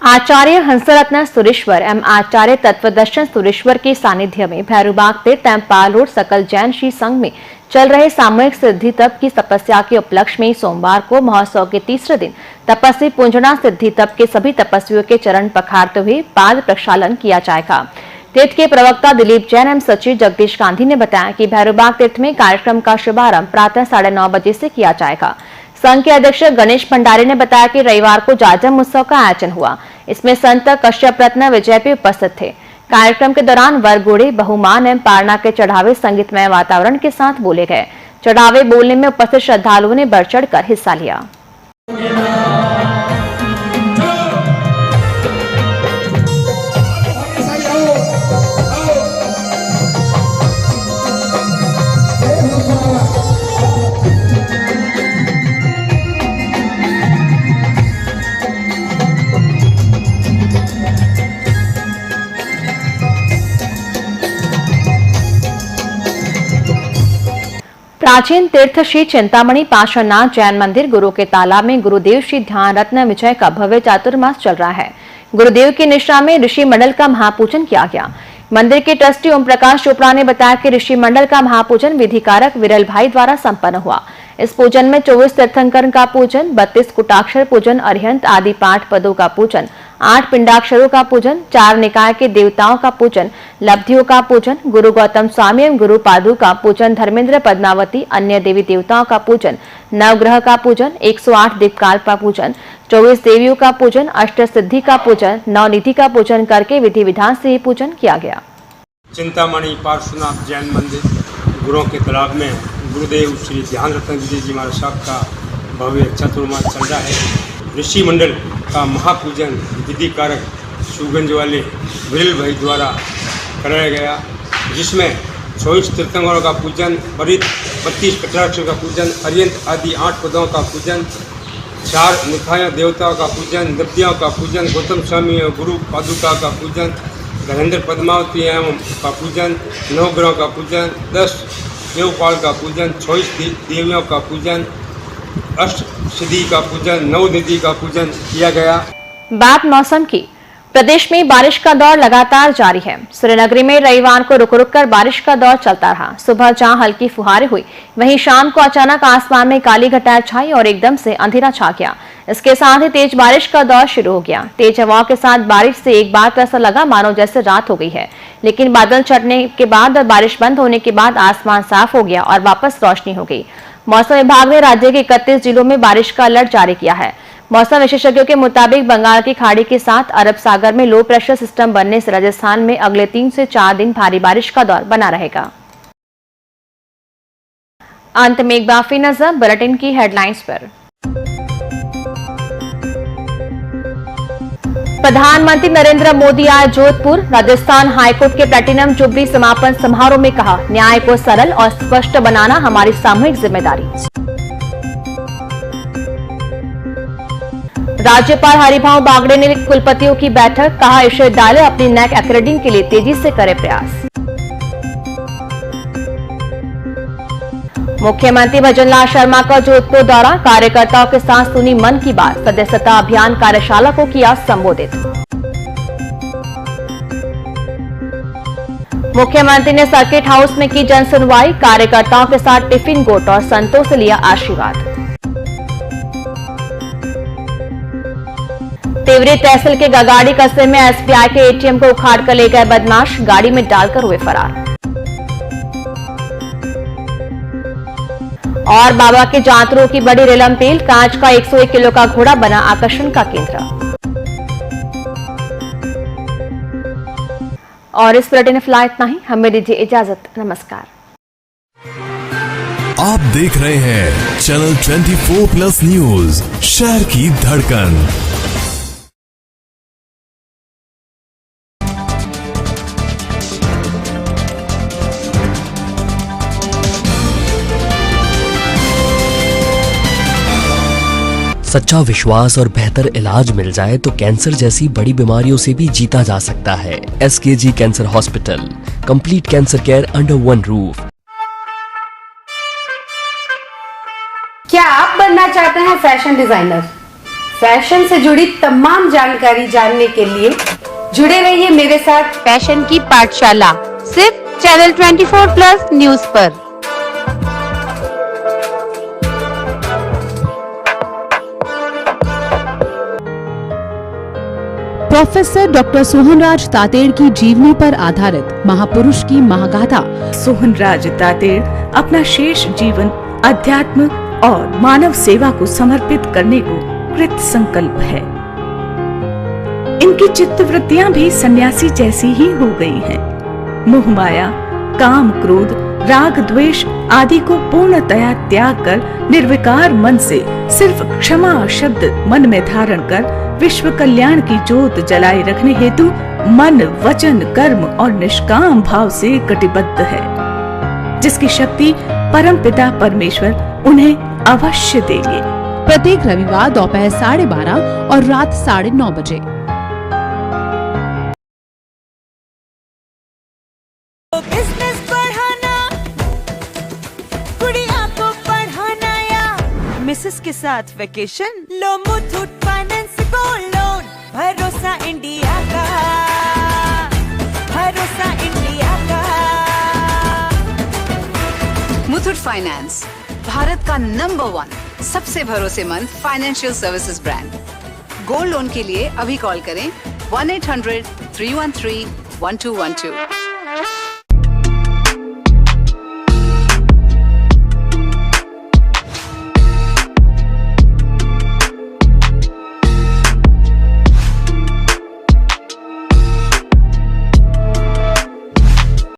आचार्य हंसरत्न सुरेश्वर एवं आचार्य तत्वदर्शन सुरेश्वर के सानिध्य में भैरूबाग तीर्थ एवं पाल रोड सकल जैन श्री संघ में चल रहे सामूहिक सिद्धि तप की तपस्या के उपलक्ष्य में सोमवार को महोत्सव के तीसरे दिन तपस्वी पूंजना सिद्धि तप के सभी तपस्वियों के चरण पखारते हुए पाद प्रक्षालन किया जाएगा। तीर्थ के प्रवक्ता दिलीप जैन एवं सचिव जगदीश गांधी ने बताया कि भैरूबाग तीर्थ में कार्यक्रम का शुभारंभ प्रातः 9:30 बजे से किया जाएगा। संघ के अध्यक्ष गणेश भंडारी ने बताया कि रविवार को जाजम उत्सव का आयोजन हुआ। इसमें संत कश्यप रत्न विजय भी उपस्थित थे। कार्यक्रम के दौरान वरघोड़े, बहुमान एवं पारना के चढ़ावे संगीतमय वातावरण के साथ बोले गए। चढ़ावे बोलने में उपस्थित श्रद्धालुओं ने बढ़ चढ़कर हिस्सा लिया। प्राचीन तीर्थ श्री चिंतामणि पार्श्वनाथ जैन मंदिर गुरु के तालाब में गुरुदेव श्री ध्यान रत्न विजय का भव्य चातुर्मास चल रहा है। गुरुदेव की निष्ठा में ऋषि मंडल का महापूजन किया गया। मंदिर के ट्रस्टी ओम प्रकाश चोपड़ा ने बताया कि ऋषि मंडल का महापूजन विधिकारक विरल भाई द्वारा संपन्न हुआ। इस पूजन में 24 तीर्थंकर का पूजन, 32 कुटाक्षर पूजन, अरिहंत आदि 5 पदों का पूजन, 8 पिंडाक्षरों का पूजन, 4 निकाय के देवताओं का पूजन, लब्धियों का पूजन, गुरु गौतम स्वामी एवं गुरु पादु का पूजन, धर्मेंद्र पद्मावती, अन्य देवी देवताओं का पूजन, नवग्रह का पूजन, 108 दीपकाल का पूजन, 24 देवियों का पूजन, अष्ट सिद्धि का पूजन, नवनिधि का पूजन करके विधि विधान से पूजन किया गया। चिंतामणि पार्श्वनाथ जैन मंदिर गुरुओं के तालाब में गुरुदेव श्री ध्यान रत्न विजय जी महाराज साहब का भव्य चातुर्मास चल रहा है। ऋषि मंडल का महापूजन विधि कारक सुगंज वाले विरल भाई द्वारा कराया गया, जिसमें 24 तीर्थंकरों का पूजन, 32 कटाक्षर का पूजन, अरियंत आदि 8 पदों का पूजन, 4 निकायों देवताओं का पूजन, नदियों का पूजन, गौतम स्वामी और गुरु पादुका का पूजन, धर्मेंद्र पद्मावती एवं का पूजन, नवग्रहों का पूजन, 10 देवपाल का पूजन, 24 देवियों का पूजन, अष्ट सिद्धि का पूजन, नवनिधि का पूजन किया गया। बात मौसम की। प्रदेश में बारिश का दौर लगातार जारी है। श्रीनगरी में रविवार को रुक रुक कर बारिश का दौर चलता रहा। सुबह जहां हल्की फुहारें हुई, वहीं शाम को अचानक आसमान में काली घटाएं छाई और एकदम से अंधेरा छा गया। इसके साथ ही तेज बारिश का दौर शुरू हो गया। तेज हवाओं के साथ बारिश से एक बार तो ऐसा लगा मानो जैसे रात हो गई है, लेकिन बादल छटने के बाद और बारिश बंद होने के बाद आसमान साफ हो गया और वापस रोशनी हो गई। मौसम विभाग ने राज्य के 31 जिलों में बारिश का अलर्ट जारी किया है। मौसम विशेषज्ञों के मुताबिक बंगाल की खाड़ी के साथ अरब सागर में लो प्रेशर सिस्टम बनने से राजस्थान में अगले 3 से 4 दिन भारी बारिश का दौर बना रहेगा। अंत में एक बार फिर नजर बुलेटिन की हेडलाइंस पर। प्रधानमंत्री नरेंद्र मोदी आए जोधपुर। राजस्थान हाईकोर्ट के प्लैटिनम जुबली समापन समारोह में कहा, न्याय को सरल और स्पष्ट बनाना हमारी सामूहिक जिम्मेदारी। राज्यपाल हरिभाऊ बागड़े ने कुलपतियों की बैठक, कहा विश्वविद्यालय अपनी नैक एक्रेडिटिंग के लिए तेजी से करे प्रयास। मुख्यमंत्री भजनलाल शर्मा का जोधपुर दौरा, कार्यकर्ताओं के साथ सुनी मन की बात। सदस्यता अभियान कार्यशाला को किया संबोधित। मुख्यमंत्री ने सर्किट हाउस में की जन सुनवाई, कार्यकर्ताओं के साथ टिफिन गोट और संतों से लिया आशीर्वाद। तिवरी तहसील के गगाड़ी कस्बे में एसबीआई के एटीएम को उखाड़कर ले गए बदमाश, गाड़ी में डालकर हुए फरार। और बाबा के जांतरों की बड़ी रेलम तेल, कांच का 101 किलो का घोड़ा बना आकर्षण का केंद्र। और इस बुलेटिन में फिलहाल इतना ही, हमें दीजिए इजाजत, नमस्कार। आप देख रहे हैं चैनल 24+ न्यूज, शहर की धड़कन। सच्चा विश्वास और बेहतर इलाज मिल जाए तो कैंसर जैसी बड़ी बीमारियों से भी जीता जा सकता है। SKG cancer hospital, complete cancer care under one roof. क्या आप बनना चाहते हैं फैशन डिजाइनर? फैशन से जुड़ी तमाम जानकारी जानने के लिए जुड़े रहिए मेरे साथ फैशन की पाठशाला, सिर्फ चैनल 24+ न्यूज पर। प्रोफेसर डॉक्टर सोहनराज तातेड़ की जीवनी पर आधारित महापुरुष की महागाथा। सोहनराज तातेड़ अपना शेष जीवन अध्यात्म और मानव सेवा को समर्पित करने को कृत संकल्प है। इनकी चित्तवृत्तियां भी सन्यासी जैसी ही हो गई हैं। मोह माया, काम क्रोध, राग द्वेष आदि को पूर्णतया त्याग कर निर्विकार मन से सिर्फ क्षमा शब्द मन में धारण कर विश्व कल्याण की ज्योत जलाए रखने हेतु मन, वचन, कर्म और निष्काम भाव से कटिबद्ध है, जिसकी शक्ति परमपिता परमेश्वर उन्हें अवश्य देंगे। प्रत्येक रविवार दोपहर 12:30 और रात 9:30 बजे। बिजनेस बढ़ाना, गुड़िया को पढ़ाना या मिसेस के साथ वेकेशन, लो मुथूट फाइनेंस गोल्ड लोन। भरोसा इंडिया का, भरोसा इंडिया का। मुथूट फाइनेंस, भारत का नंबर 1 सबसे भरोसेमंद financial services brand. Gold loan के लिए अभी कॉल करें 1-800-313-1212।